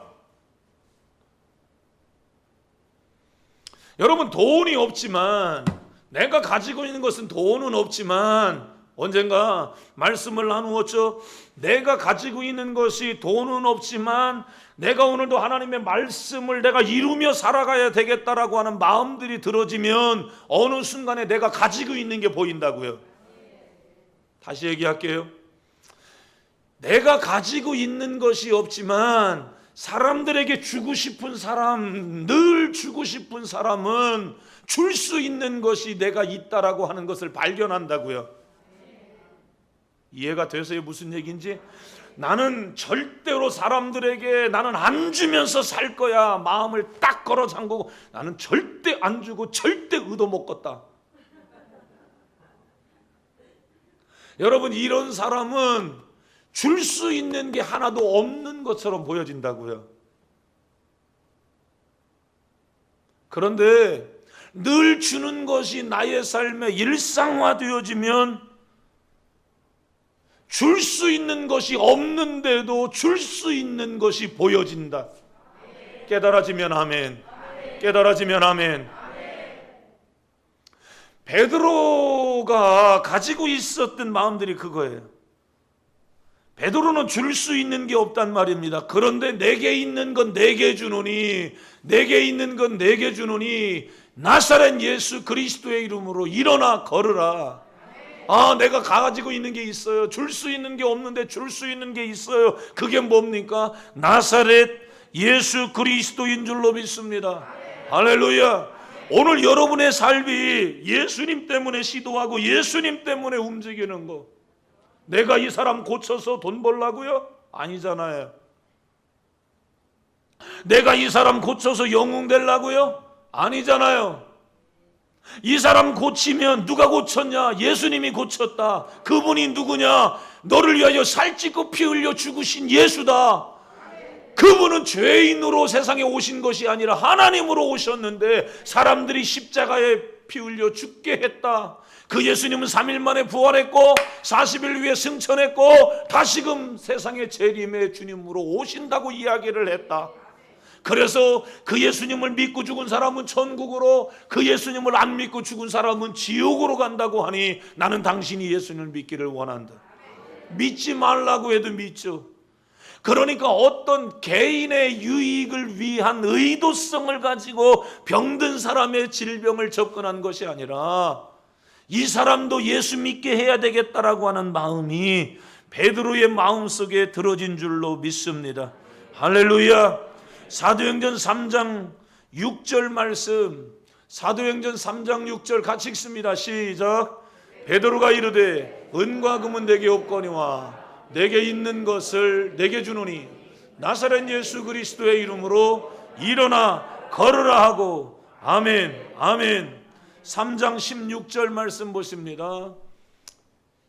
여러분, 돈이 없지만, 내가 가지고 있는 것은 돈은 없지만, 언젠가 말씀을 나누었죠. 내가 가지고 있는 것이 돈은 없지만 내가 오늘도 하나님의 말씀을 내가 이루며 살아가야 되겠다라고 하는 마음들이 들어지면 어느 순간에 내가 가지고 있는 게 보인다고요. 다시 얘기할게요. 내가 가지고 있는 것이 없지만 사람들에게 주고 싶은 사람, 늘 주고 싶은 사람은 줄 수 있는 것이 내가 있다라고 하는 것을 발견한다고요. 이해가 돼서요 무슨 얘기인지? 나는 절대로 사람들에게 나는 안 주면서 살 거야 마음을 딱 걸어 잠그고 나는 절대 안 주고 절대 얻어먹겠다. 여러분, 이런 사람은 줄 수 있는 게 하나도 없는 것처럼 보여진다고요. 그런데 늘 주는 것이 나의 삶에 일상화되어지면 줄 수 있는 것이 없는데도 줄 수 있는 것이 보여진다. 깨달아지면 아멘. 깨달아지면 아멘. 베드로가 가지고 있었던 마음들이 그거예요. 베드로는 줄 수 있는 게 없단 말입니다. 그런데 내게 있는 건 내게 주노니, 내게 있는 건 내게 주노니 나사렛 예수 그리스도의 이름으로 일어나 걸으라. 아, 내가 가지고 있는 게 있어요. 줄 수 있는 게 없는데 줄 수 있는 게 있어요. 그게 뭡니까? 나사렛 예수 그리스도인 줄로 믿습니다. 할렐루야. 오늘 여러분의 삶이 예수님 때문에 시도하고 예수님 때문에 움직이는 거. 내가 이 사람 고쳐서 돈 벌라고요? 아니잖아요. 내가 이 사람 고쳐서 영웅 되려고요? 아니잖아요. 이 사람 고치면 누가 고쳤냐? 예수님이 고쳤다. 그분이 누구냐? 너를 위하여 살찌고 피 흘려 죽으신 예수다. 그분은 죄인으로 세상에 오신 것이 아니라 하나님으로 오셨는데 사람들이 십자가에 피 흘려 죽게 했다. 그 예수님은 3일 만에 부활했고 40일 후에 승천했고 다시금 세상의 재림의 주님으로 오신다고 이야기를 했다. 그래서 그 예수님을 믿고 죽은 사람은 천국으로, 그 예수님을 안 믿고 죽은 사람은 지옥으로 간다고 하니 나는 당신이 예수님을 믿기를 원한다. 믿지 말라고 해도 믿죠. 그러니까 어떤 개인의 유익을 위한 의도성을 가지고 병든 사람의 질병을 접근한 것이 아니라 이 사람도 예수 믿게 해야 되겠다라고 하는 마음이 베드로의 마음속에 들어진 줄로 믿습니다. 할렐루야. 사도행전 3장 6절 말씀, 사도행전 3장 6절 같이 읽습니다. 시작. 베드로가 이르되 은과 금은 내게 없거니와 내게 있는 것을 내게 주노니 나사렛 예수 그리스도의 이름으로 일어나 걸으라 하고. 아멘 아멘. 3장 16절 말씀 보십니다.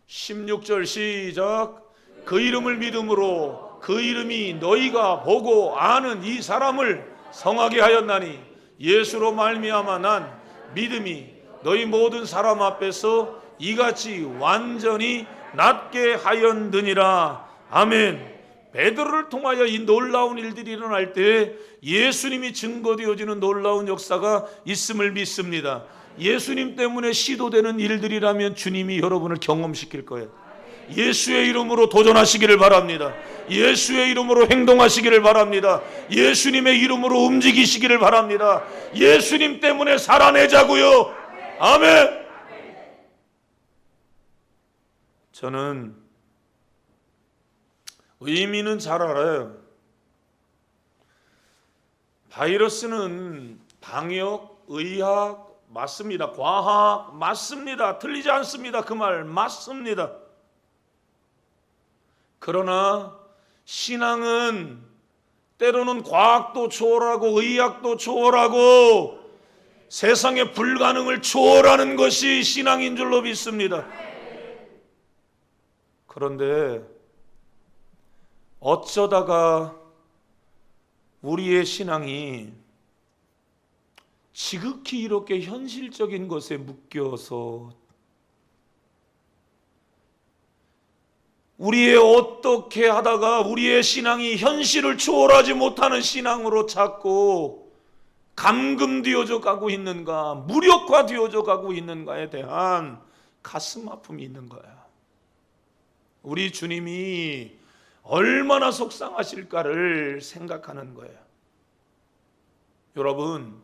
16절 시작. 그 이름을 믿음으로 그 이름이 너희가 보고 아는 이 사람을 성하게 하였나니 예수로 말미암아 난 믿음이 너희 모든 사람 앞에서 이같이 완전히 낫게 하였느니라. 아멘. 베드로를 통하여 이 놀라운 일들이 일어날 때 예수님이 증거되어지는 놀라운 역사가 있음을 믿습니다. 예수님 때문에 시도되는 일들이라면 주님이 여러분을 경험시킬 거예요. 예수의 이름으로 도전하시기를 바랍니다. 예수의 이름으로 행동하시기를 바랍니다. 예수님의 이름으로 움직이시기를 바랍니다. 예수님 때문에 살아내자고요. 아멘. 저는 의미는 잘 알아요. 바이러스는 방역, 의학 맞습니다. 과학 맞습니다. 틀리지 않습니다. 그 말 맞습니다. 그러나 신앙은 때로는 과학도 초월하고 의학도 초월하고 세상의 불가능을 초월하는 것이 신앙인 줄로 믿습니다. 그런데 어쩌다가 우리의 신앙이 지극히 이렇게 현실적인 것에 묶여서 우리의 어떻게 하다가 우리의 신앙이 현실을 초월하지 못하는 신앙으로 자꾸 감금되어져 가고 있는가, 무력화되어져 가고 있는가에 대한 가슴 아픔이 있는 거야. 우리 주님이 얼마나 속상하실까를 생각하는 거예요. 여러분,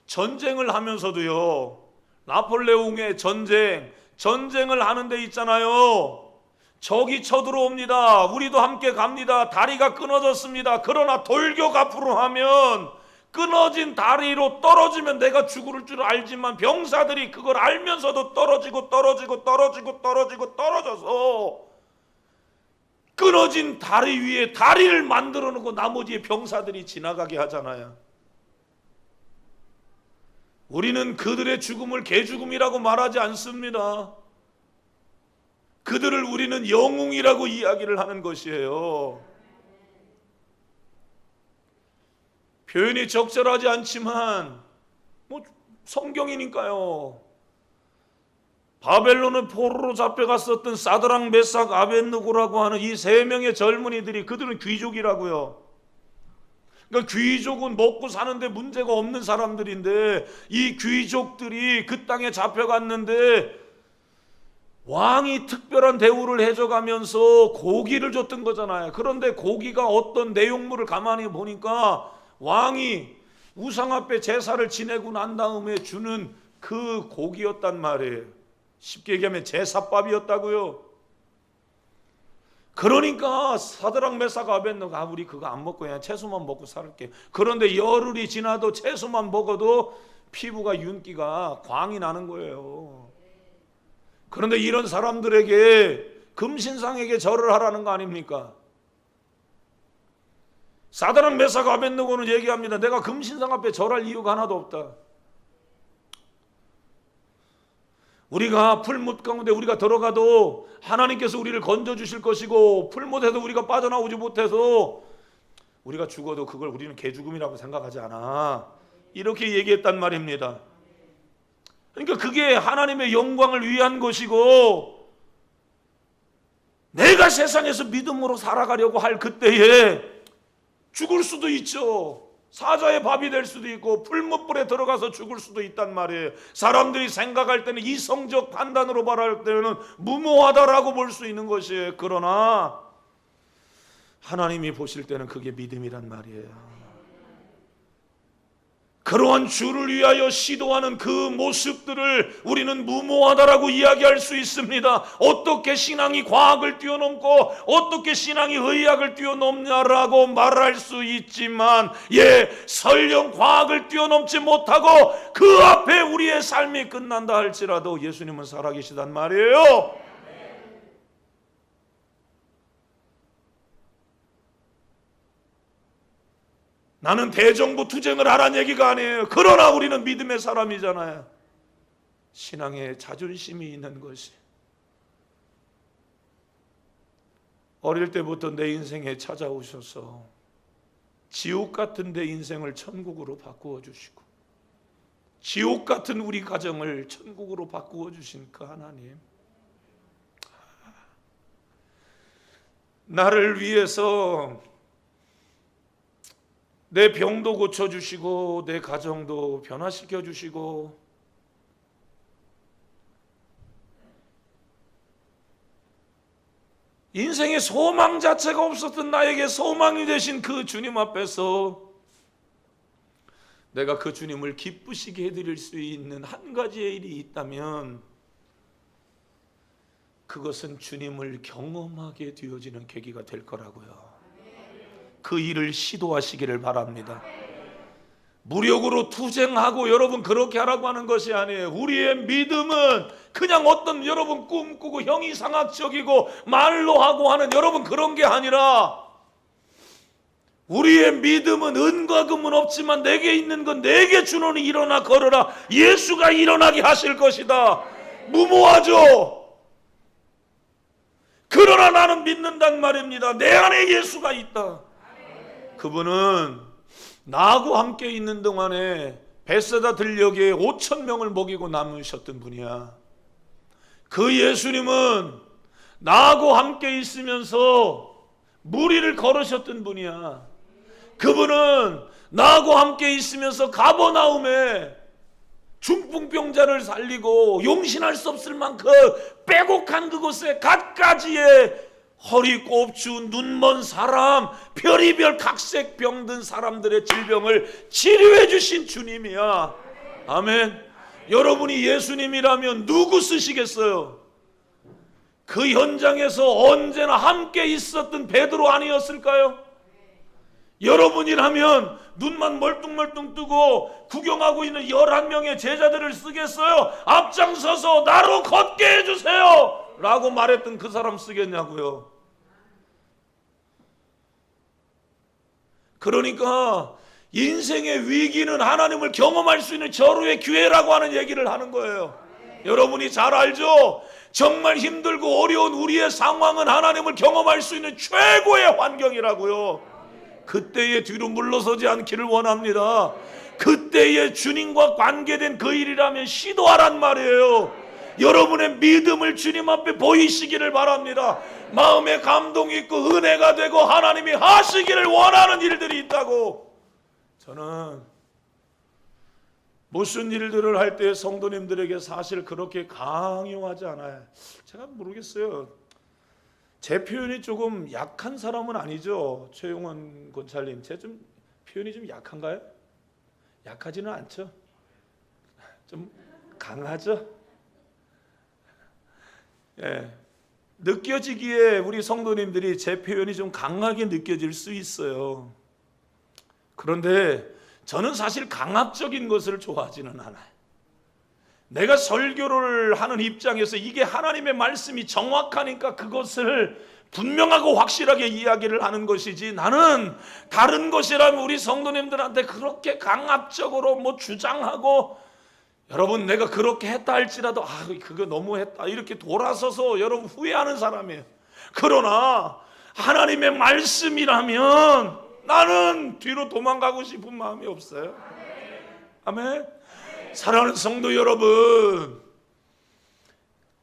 전쟁을 하면서도요, 나폴레옹의 전쟁을 하는 데 있잖아요. 적이 쳐들어옵니다. 우리도 함께 갑니다. 다리가 끊어졌습니다. 그러나 돌격 앞으로 하면 끊어진 다리로 떨어지면 내가 죽을 줄 알지만 병사들이 그걸 알면서도 떨어져서 끊어진 다리 위에 다리를 만들어 놓고 나머지 병사들이 지나가게 하잖아요. 우리는 그들의 죽음을 개죽음이라고 말하지 않습니다. 그들을 우리는 영웅이라고 이야기를 하는 것이에요. 표현이 적절하지 않지만 성경이니까요. 바벨론의 포로로 잡혀갔었던 사드락, 메삭, 아벳느고라고 하는 이 세 명의 젊은이들이, 그들은 귀족이라고요. 그러니까 귀족은 먹고 사는데 문제가 없는 사람들인데 이 귀족들이 그 땅에 잡혀갔는데 왕이 특별한 대우를 해줘가면서 고기를 줬던 거잖아요. 그런데 고기가 어떤 내용물을 가만히 보니까 왕이 우상 앞에 제사를 지내고 난 다음에 주는 그 고기였단 말이에요. 쉽게 얘기하면 제사밥이었다고요. 그러니까 사드락, 메삭, 아벳느고가 우리 그거 안 먹고 그냥 채소만 먹고 살게. 그런데 열흘이 지나도 채소만 먹어도 피부가 윤기가 광이 나는 거예요. 그런데 이런 사람들에게, 금신상에게 절을 하라는 거 아닙니까? 사드락, 메삭, 아벳느고는 얘기합니다. 내가 금신상 앞에 절할 이유가 하나도 없다. 우리가 풀못 가운데 우리가 들어가도 하나님께서 우리를 건져주실 것이고, 풀못에서 우리가 빠져나오지 못해서 우리가 죽어도 그걸 우리는 개죽음이라고 생각하지 않아. 이렇게 얘기했단 말입니다. 그러니까 그게 하나님의 영광을 위한 것이고, 내가 세상에서 믿음으로 살아가려고 할 그때에 죽을 수도 있죠. 사자의 밥이 될 수도 있고 풀무불에 들어가서 죽을 수도 있단 말이에요. 사람들이 생각할 때는, 이성적 판단으로 말할 때는 무모하다라고 볼 수 있는 것이에요. 그러나 하나님이 보실 때는 그게 믿음이란 말이에요. 그러한 주를 위하여 시도하는 그 모습들을 우리는 무모하다라고 이야기할 수 있습니다. 어떻게 신앙이 과학을 뛰어넘고 어떻게 신앙이 의학을 뛰어넘냐라고 말할 수 있지만, 설령 과학을 뛰어넘지 못하고 그 앞에 우리의 삶이 끝난다 할지라도 예수님은 살아계시단 말이에요. 나는 대정부 투쟁을 하라는 얘기가 아니에요. 그러나 우리는 믿음의 사람이잖아요. 신앙에 자존심이 있는 것이, 어릴 때부터 내 인생에 찾아오셔서 지옥 같은 내 인생을 천국으로 바꾸어 주시고, 지옥 같은 우리 가정을 천국으로 바꾸어 주신 그 하나님, 나를 위해서 내 병도 고쳐주시고 내 가정도 변화시켜 주시고, 인생의 소망 자체가 없었던 나에게 소망이 되신 그 주님 앞에서 내가 그 주님을 기쁘시게 해드릴 수 있는 한 가지의 일이 있다면, 그것은 주님을 경험하게 되어지는 계기가 될 거라고요. 그 일을 시도하시기를 바랍니다. 무력으로 투쟁하고 여러분 그렇게 하라고 하는 것이 아니에요. 우리의 믿음은 그냥 어떤 여러분 꿈꾸고 형이상학적이고 말로 하고 하는 여러분 그런 게 아니라, 우리의 믿음은 은과 금은 없지만 내게 있는 건 내게 주노니 일어나 걸어라. 예수가 일어나게 하실 것이다. 무모하죠. 그러나 나는 믿는단 말입니다. 내 안에 예수가 있다. 그분은 나하고 함께 있는 동안에 벳세다 들녘에 5,000명을 먹이고 남으셨던 분이야. 그 예수님은 나하고 함께 있으면서 무리를 걸으셨던 분이야. 그분은 나하고 함께 있으면서 가버나움에 중풍병자를 살리고 용신할 수 없을 만큼 빼곡한 그곳에 갖가지의 허리 꼽주 눈먼 사람, 별이별 각색 병든 사람들의 질병을 치료해 주신 주님이야. 아멘. 여러분이 예수님이라면 누구 쓰시겠어요? 그 현장에서 언제나 함께 있었던 베드로 아니었을까요? 여러분이라면 눈만 멀뚱멀뚱 뜨고 구경하고 있는 11명의 제자들을 쓰겠어요? 앞장서서 나로 걷게 해주세요 라고 말했던 그 사람 쓰겠냐고요. 그러니까 인생의 위기는 하나님을 경험할 수 있는 절호의 기회라고 하는 얘기를 하는 거예요. 여러분이 잘 알죠? 정말 힘들고 어려운 우리의 상황은 하나님을 경험할 수 있는 최고의 환경이라고요. 그때에 뒤로 물러서지 않기를 원합니다. 그때에 주님과 관계된 그 일이라면 시도하란 말이에요. 여러분의 믿음을 주님 앞에 보이시기를 바랍니다. 마음에 감동이 있고 은혜가 되고 하나님이 하시기를 원하는 일들이 있다고. 저는 무슨 일들을 할 때 성도님들에게 사실 그렇게 강요하지 않아요. 제가 모르겠어요. 제 표현이 조금 약한 사람은 아니죠. 최용원 권찰님, 제 좀 표현이 좀 약한가요? 약하지는 않죠. 좀 강하죠. 느껴지기에 우리 성도님들이 제 표현이 좀 강하게 느껴질 수 있어요. 그런데 저는 사실 강압적인 것을 좋아하지는 않아요. 내가 설교를 하는 입장에서 이게 하나님의 말씀이 정확하니까 그것을 분명하고 확실하게 이야기를 하는 것이지, 나는 다른 것이라면 우리 성도님들한테 그렇게 강압적으로 주장하고, 여러분 내가 그렇게 했다 할지라도 그거 너무했다 이렇게 돌아서서 여러분 후회하는 사람이에요. 그러나 하나님의 말씀이라면 나는 뒤로 도망가고 싶은 마음이 없어요. 아멘. 사랑하는 성도 여러분,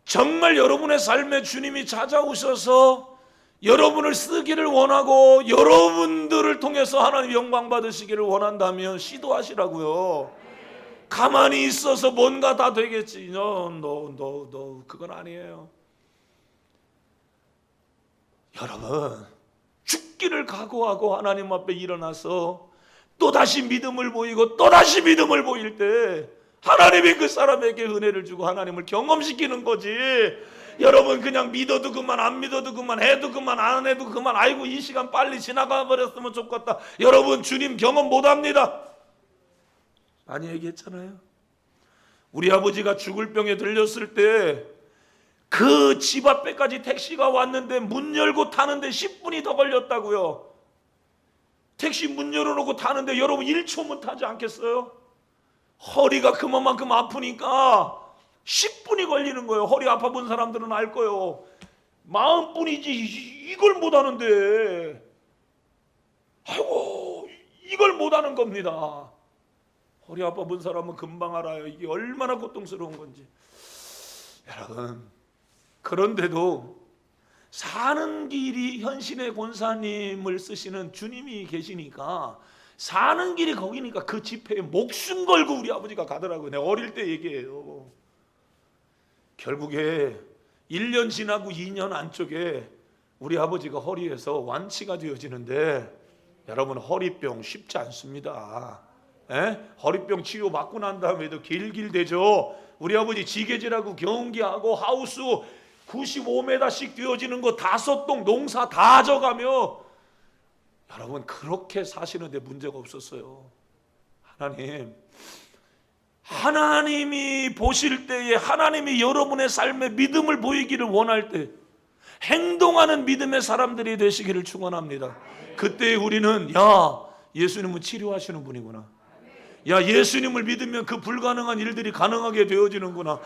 정말 여러분의 삶에 주님이 찾아오셔서 여러분을 쓰기를 원하고 여러분들을 통해서 하나님 영광 받으시기를 원한다면 시도하시라고요. 가만히 있어서 뭔가 다 되겠지. 너 그건 아니에요. 여러분, 죽기를 각오하고 하나님 앞에 일어나서 또다시 믿음을 보이고 또다시 믿음을 보일 때 하나님이 그 사람에게 은혜를 주고 하나님을 경험시키는 거지. 여러분 그냥 믿어도 그만, 안 믿어도 그만, 해도 그만, 안 해도 그만, 아이고 이 시간 빨리 지나가 버렸으면 좋겠다. 여러분 주님 경험 못합니다. 많이 얘기했잖아요. 우리 아버지가 죽을 병에 들렸을 때 그 집 앞에까지 택시가 왔는데 문 열고 타는데 10분이 더 걸렸다고요. 택시 문 열어놓고 타는데 여러분 1초면 타지 않겠어요? 허리가 그만큼 아프니까 10분이 걸리는 거예요. 허리 아파 본 사람들은 알 거예요. 마음뿐이지 이걸 못하는데, 아이고 이걸 못하는 겁니다. 허리 아파 본 사람은 금방 알아요. 이게 얼마나 고통스러운 건지. 여러분, 그런데도 사는 길이 현신의 권사님을 쓰시는 주님이 계시니까 사는 길이 거기니까 그 집회에 목숨 걸고 우리 아버지가 가더라고요. 내가 어릴 때 얘기해요. 결국에 1년 지나고 2년 안쪽에 우리 아버지가 허리에서 완치가 되어지는데, 여러분 허리병 쉽지 않습니다. 허리병 치료 받고 난 다음에도 길길대죠. 우리 아버지 지게질하고 경기하고 하우스 95m씩 되어지는 거 5동 농사 다 져가며 여러분 그렇게 사시는데 문제가 없었어요. 하나님이 보실 때에, 하나님이 여러분의 삶에 믿음을 보이기를 원할 때 행동하는 믿음의 사람들이 되시기를 축원합니다. 그때 우리는 예수님은 치료하시는 분이구나. 예수님을 믿으면 그 불가능한 일들이 가능하게 되어지는구나.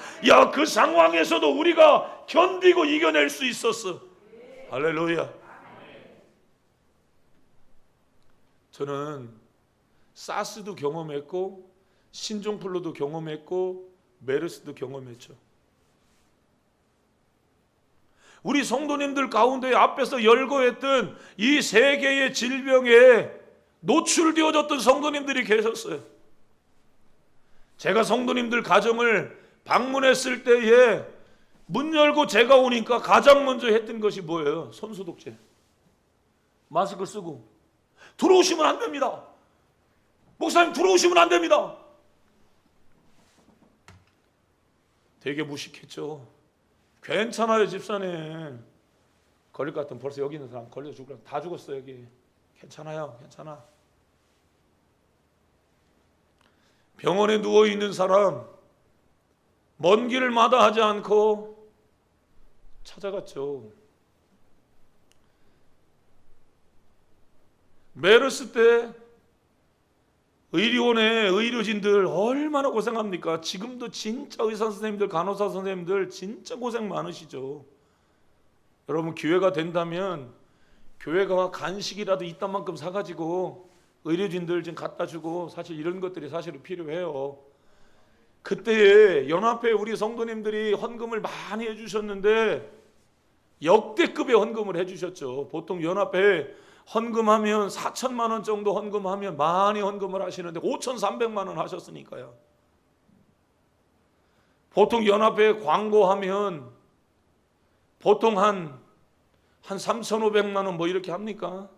그 상황에서도 우리가 견디고 이겨낼 수 있었어. 할렐루야. 저는 사스도 경험했고 신종플루도 경험했고 메르스도 경험했죠. 우리 성도님들 가운데 앞에서 열거했던 이 세 개의 질병에 노출되어졌던 성도님들이 계셨어요. 제가 성도님들 가정을 방문했을 때에 문 열고 제가 오니까 가장 먼저 했던 것이 뭐예요? 손소독제. 마스크 쓰고 들어오시면 안 됩니다. 목사님 들어오시면 안 됩니다. 되게 무식했죠. 괜찮아요 집사님. 걸릴 것 같으면 벌써 여기 있는 사람 걸려 죽으라. 다 죽었어 여기. 괜찮아요. 괜찮아. 병원에 누워있는 사람 먼 길을 마다하지 않고 찾아갔죠. 메르스 때 의료원의 의료진들 얼마나 고생합니까? 지금도 진짜 의사 선생님들, 간호사 선생님들 진짜 고생 많으시죠. 여러분 기회가 된다면 교회가 간식이라도 이딴만큼 사가지고 의료진들 좀 갖다 주고, 사실 이런 것들이 사실은 필요해요. 그때에 연합회 우리 성도님들이 헌금을 많이 해주셨는데 역대급의 헌금을 해주셨죠. 보통 연합회 헌금하면 4천만 원 정도 헌금하면 많이 헌금을 하시는데 5,300만 원 하셨으니까요. 보통 연합회 광고하면 보통 한 3,500만 원 뭐 이렇게 합니까?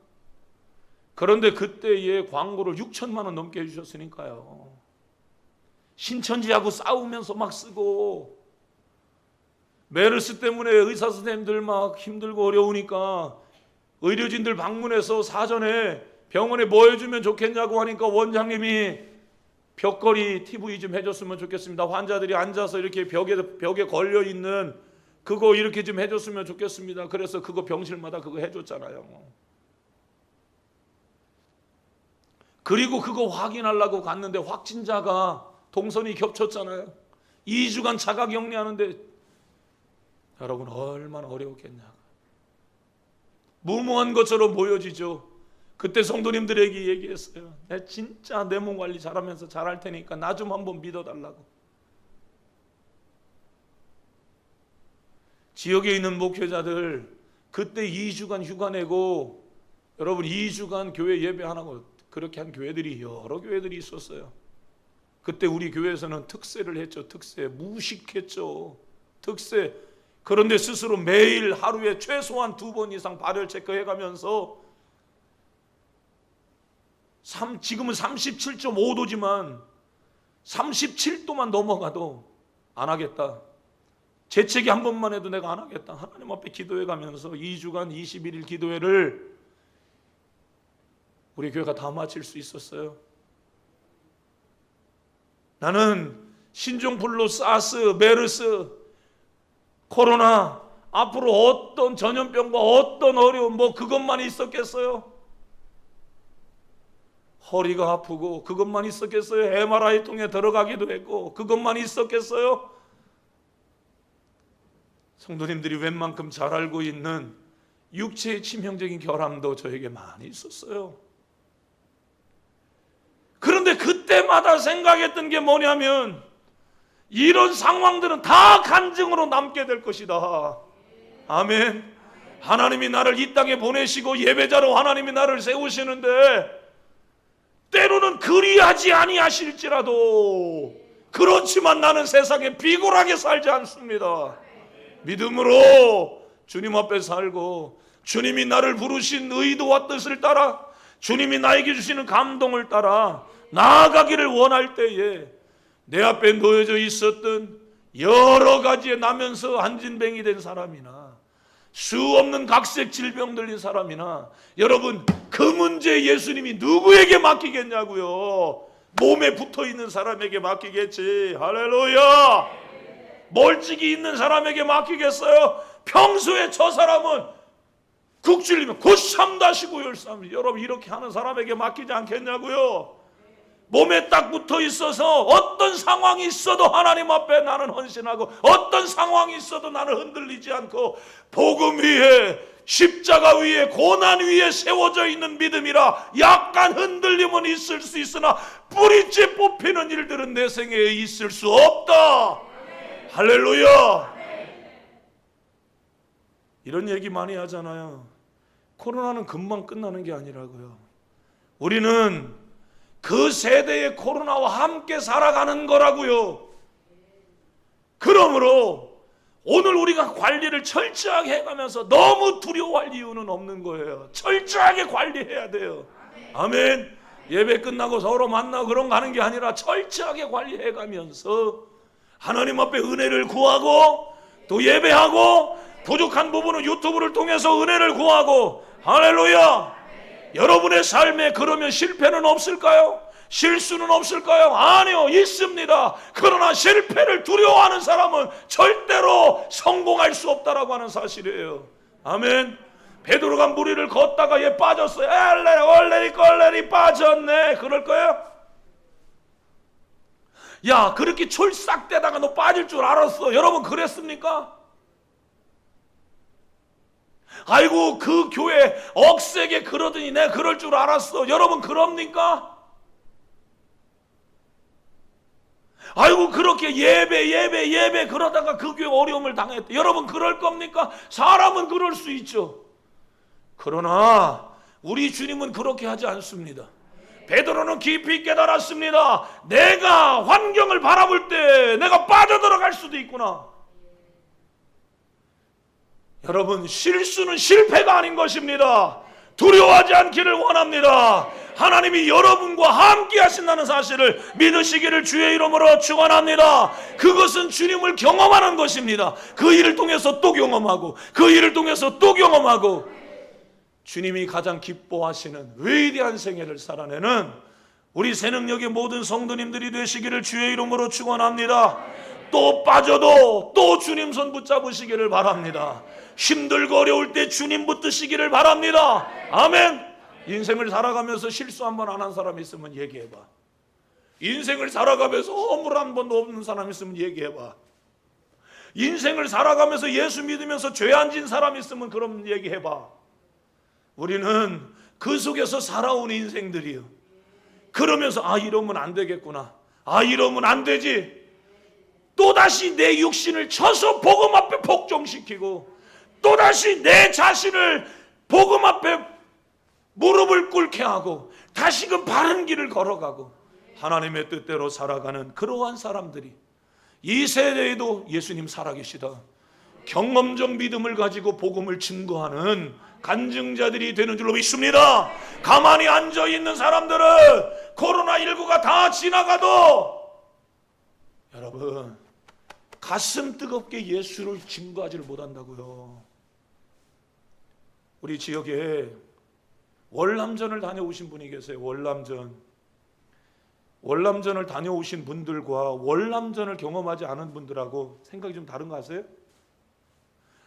그런데 그때의 광고를 6천만 원 넘게 해주셨으니까요. 신천지하고 싸우면서 막 쓰고, 메르스 때문에 의사 선생님들 막 힘들고 어려우니까 의료진들 방문해서 사전에 병원에 뭐 해주면 좋겠냐고 하니까 원장님이 벽걸이 TV 좀 해줬으면 좋겠습니다. 환자들이 앉아서 이렇게 벽에 걸려있는 그거 이렇게 좀 해줬으면 좋겠습니다. 그래서 그거 병실마다 그거 해줬잖아요. 그리고 그거 확인하려고 갔는데 확진자가 동선이 겹쳤잖아요. 2주간 자가 격리하는데 여러분 얼마나 어려웠겠냐. 무모한 것처럼 보여지죠. 그때 성도님들에게 얘기했어요. 내 진짜 내 몸 관리 잘하면서 잘할 테니까 나 좀 한번 믿어달라고. 지역에 있는 목회자들 그때 2주간 휴가 내고, 여러분 2주간 교회 예배 안 하고 그렇게 한 교회들이 여러 교회들이 있었어요. 그때 우리 교회에서는 특세를 했죠. 특세. 무식했죠. 특세. 그런데 스스로 매일 하루에 최소한 2번 이상 발열 체크해가면서 지금은 37.5도지만 37도만 넘어가도 안 하겠다. 재채기 한 번만 해도 내가 안 하겠다. 하나님 앞에 기도해가면서 2주간 21일 기도회를 우리 교회가 다 마칠 수 있었어요. 나는 신종플루, 사스, 메르스, 코로나, 앞으로 어떤 전염병과 어떤 어려움, 그것만 있었겠어요? 허리가 아프고 그것만 있었겠어요? MRI 통에 들어가기도 했고 그것만 있었겠어요? 성도님들이 웬만큼 잘 알고 있는 육체의 치명적인 결함도 저에게 많이 있었어요. 그런데 그때마다 생각했던 게 뭐냐면, 이런 상황들은 다 간증으로 남게 될 것이다. 아멘. 하나님이 나를 이 땅에 보내시고 예배자로 하나님이 나를 세우시는데, 때로는 그리하지 아니하실지라도 그렇지만 나는 세상에 비굴하게 살지 않습니다. 믿음으로 주님 앞에 살고, 주님이 나를 부르신 의도와 뜻을 따라, 주님이 나에게 주시는 감동을 따라 나아가기를 원할 때에 내 앞에 놓여져 있었던 여러 가지에 나면서 안진뱅이 된 사람이나 수 없는 각색 질병 들린 사람이나, 여러분 그 문제 예수님이 누구에게 맡기겠냐고요? 몸에 붙어있는 사람에게 맡기겠지. 할렐루야. 멀찍이 있는 사람에게 맡기겠어요? 평소에 저 사람은 국질리면 93-913, 여러분 이렇게 하는 사람에게 맡기지 않겠냐고요? 몸에 딱 붙어 있어서 어떤 상황이 있어도 하나님 앞에 나는 헌신하고, 어떤 상황이 있어도 나는 흔들리지 않고, 복음 위에, 십자가 위에, 고난 위에 세워져 있는 믿음이라 약간 흔들림은 있을 수 있으나 뿌리째 뽑히는 일들은 내 생에 있을 수 없다. 할렐루야. 이런 얘기 많이 하잖아요. 코로나는 금방 끝나는 게 아니라고요. 우리는 그 세대의 코로나와 함께 살아가는 거라고요. 그러므로 오늘 우리가 관리를 철저하게 해가면서 너무 두려워할 이유는 없는 거예요. 철저하게 관리해야 돼요. 아멘. 예배 끝나고 서로 만나고 그런 거 하는 게 아니라 철저하게 관리해가면서 하나님 앞에 은혜를 구하고, 또 예배하고, 부족한 부분은 유튜브를 통해서 은혜를 구하고. 할렐루야. 여러분의 삶에 그러면 실패는 없을까요? 실수는 없을까요? 아니요, 있습니다. 그러나 실패를 두려워하는 사람은 절대로 성공할 수 없다라고 하는 사실이에요. 아멘. 베드로가 무리를 걷다가 얘 빠졌어요. 얼레리 빠졌네. 그럴 거예요? 야, 그렇게 철싹대다가 너 빠질 줄 알았어. 여러분 그랬습니까? 아이고 그 교회 억세게 그러더니 내가 그럴 줄 알았어. 여러분 그럽니까? 아이고 그렇게 예배 그러다가 그 교회 어려움을 당했대. 여러분 그럴 겁니까? 사람은 그럴 수 있죠. 그러나 우리 주님은 그렇게 하지 않습니다. 베드로는 깊이 깨달았습니다. 내가 환경을 바라볼 때 내가 빠져들어갈 수도 있구나. 여러분 실수는 실패가 아닌 것입니다. 두려워하지 않기를 원합니다. 하나님이 여러분과 함께 하신다는 사실을 믿으시기를 주의 이름으로 축원합니다. 그것은 주님을 경험하는 것입니다. 그 일을 통해서 또 경험하고, 그 일을 통해서 또 경험하고, 주님이 가장 기뻐하시는 위대한 생애를 살아내는 우리 새능력의 모든 성도님들이 되시기를 주의 이름으로 축원합니다. 또 빠져도 또 주님 손 붙잡으시기를 바랍니다. 힘들고 어려울 때 주님 붙드시기를 바랍니다. 아멘. 인생을 살아가면서 실수 한 번 안 한 사람 있으면 얘기해봐. 인생을 살아가면서 허물 한 번도 없는 사람 있으면 얘기해봐. 인생을 살아가면서 예수 믿으면서 죄 안 진 사람 있으면 그럼 얘기해봐. 우리는 그 속에서 살아온 인생들이요. 그러면서 이러면 안 되겠구나. 이러면 안 되지. 또다시 내 육신을 쳐서 복음 앞에 복종시키고 또다시 내 자신을 복음 앞에 무릎을 꿇게 하고 다시금 바른 길을 걸어가고 하나님의 뜻대로 살아가는 그러한 사람들이 이 세대에도 예수님 살아계시다, 경험적 믿음을 가지고 복음을 증거하는 간증자들이 되는 줄로 믿습니다. 가만히 앉아있는 사람들은 코로나19가 다 지나가도 여러분 가슴 뜨겁게 예수를 증거하지를 못한다고요. 우리 지역에 월남전을 다녀오신 분이 계세요. 월남전을 다녀오신 분들과 월남전을 경험하지 않은 분들하고 생각이 좀 다른 거 아세요?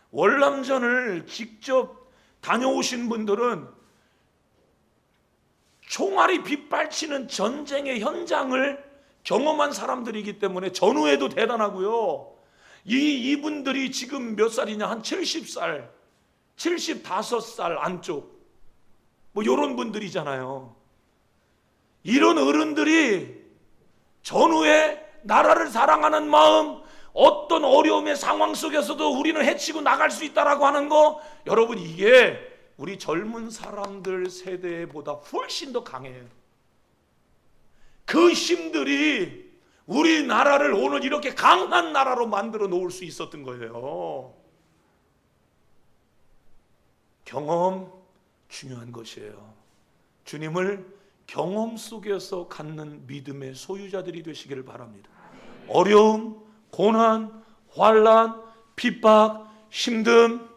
월남전을 직접 다녀오신 분들은 총알이 빗발치는 전쟁의 현장을 경험한 사람들이기 때문에 전후에도 대단하고요. 이분들이 지금 몇 살이냐? 한 70살, 75살 안쪽 뭐 이런 분들이잖아요. 이런 어른들이 전후에 나라를 사랑하는 마음, 어떤 어려움의 상황 속에서도 우리는 헤치고 나갈 수 있다라고 하는 거, 여러분 이게 우리 젊은 사람들 세대보다 훨씬 더 강해요. 그 힘들이 우리나라를 오늘 이렇게 강한 나라로 만들어 놓을 수 있었던 거예요. 경험 중요한 것이에요. 주님을 경험 속에서 갖는 믿음의 소유자들이 되시기를 바랍니다. 어려움, 고난, 환난, 핍박, 힘듦,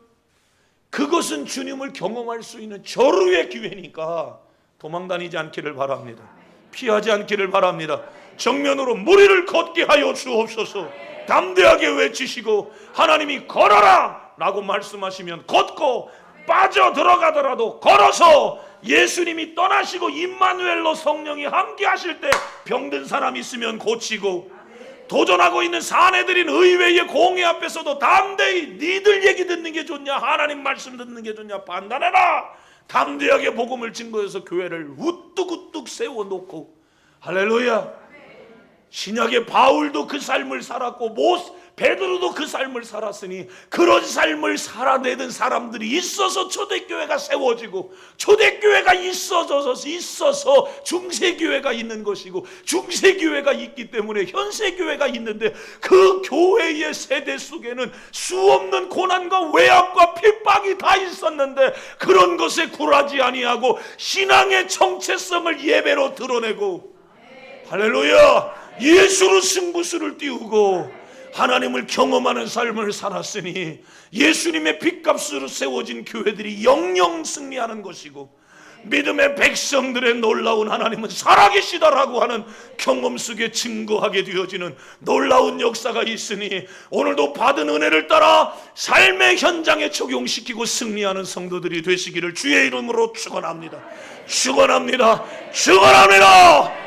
그것은 주님을 경험할 수 있는 절호의 기회니까 도망다니지 않기를 바랍니다. 피하지 않기를 바랍니다. 정면으로 무리를 걷게 하여 주옵소서. 담대하게 외치시고 하나님이 걸어라 라고 말씀하시면 걷고 빠져 들어가더라도 걸어서 예수님이 떠나시고 임마누엘로 성령이 함께 하실 때 병든 사람 있으면 고치고, 도전하고 있는 사내들인 의회의 공회 앞에서도 담대히 니들 얘기 듣는 게 좋냐 하나님 말씀 듣는 게 좋냐 판단해라. 담대하게 복음을 증거해서 교회를 우뚝우뚝 세워놓고, 할렐루야. 신약의 바울도 그 삶을 살았고 베드로도 그 삶을 살았으니 그런 삶을 살아내는 사람들이 있어서 초대교회가 세워지고, 초대교회가 있어서 중세교회가 있는 것이고, 중세교회가 있기 때문에 현세교회가 있는데, 그 교회의 세대 속에는 수없는 고난과 외압과 핍박이 다 있었는데 그런 것에 굴하지 아니하고 신앙의 정체성을 예배로 드러내고, 할렐루야, 예수로 승부수를 띄우고 하나님을 경험하는 삶을 살았으니 예수님의 핏값으로 세워진 교회들이 영영 승리하는 것이고, 믿음의 백성들의 놀라운 하나님은 살아계시다라고 하는 경험 속에 증거하게 되어지는 놀라운 역사가 있으니, 오늘도 받은 은혜를 따라 삶의 현장에 적용시키고 승리하는 성도들이 되시기를 주의 이름으로 축원합니다. 축원합니다. 축원합니다.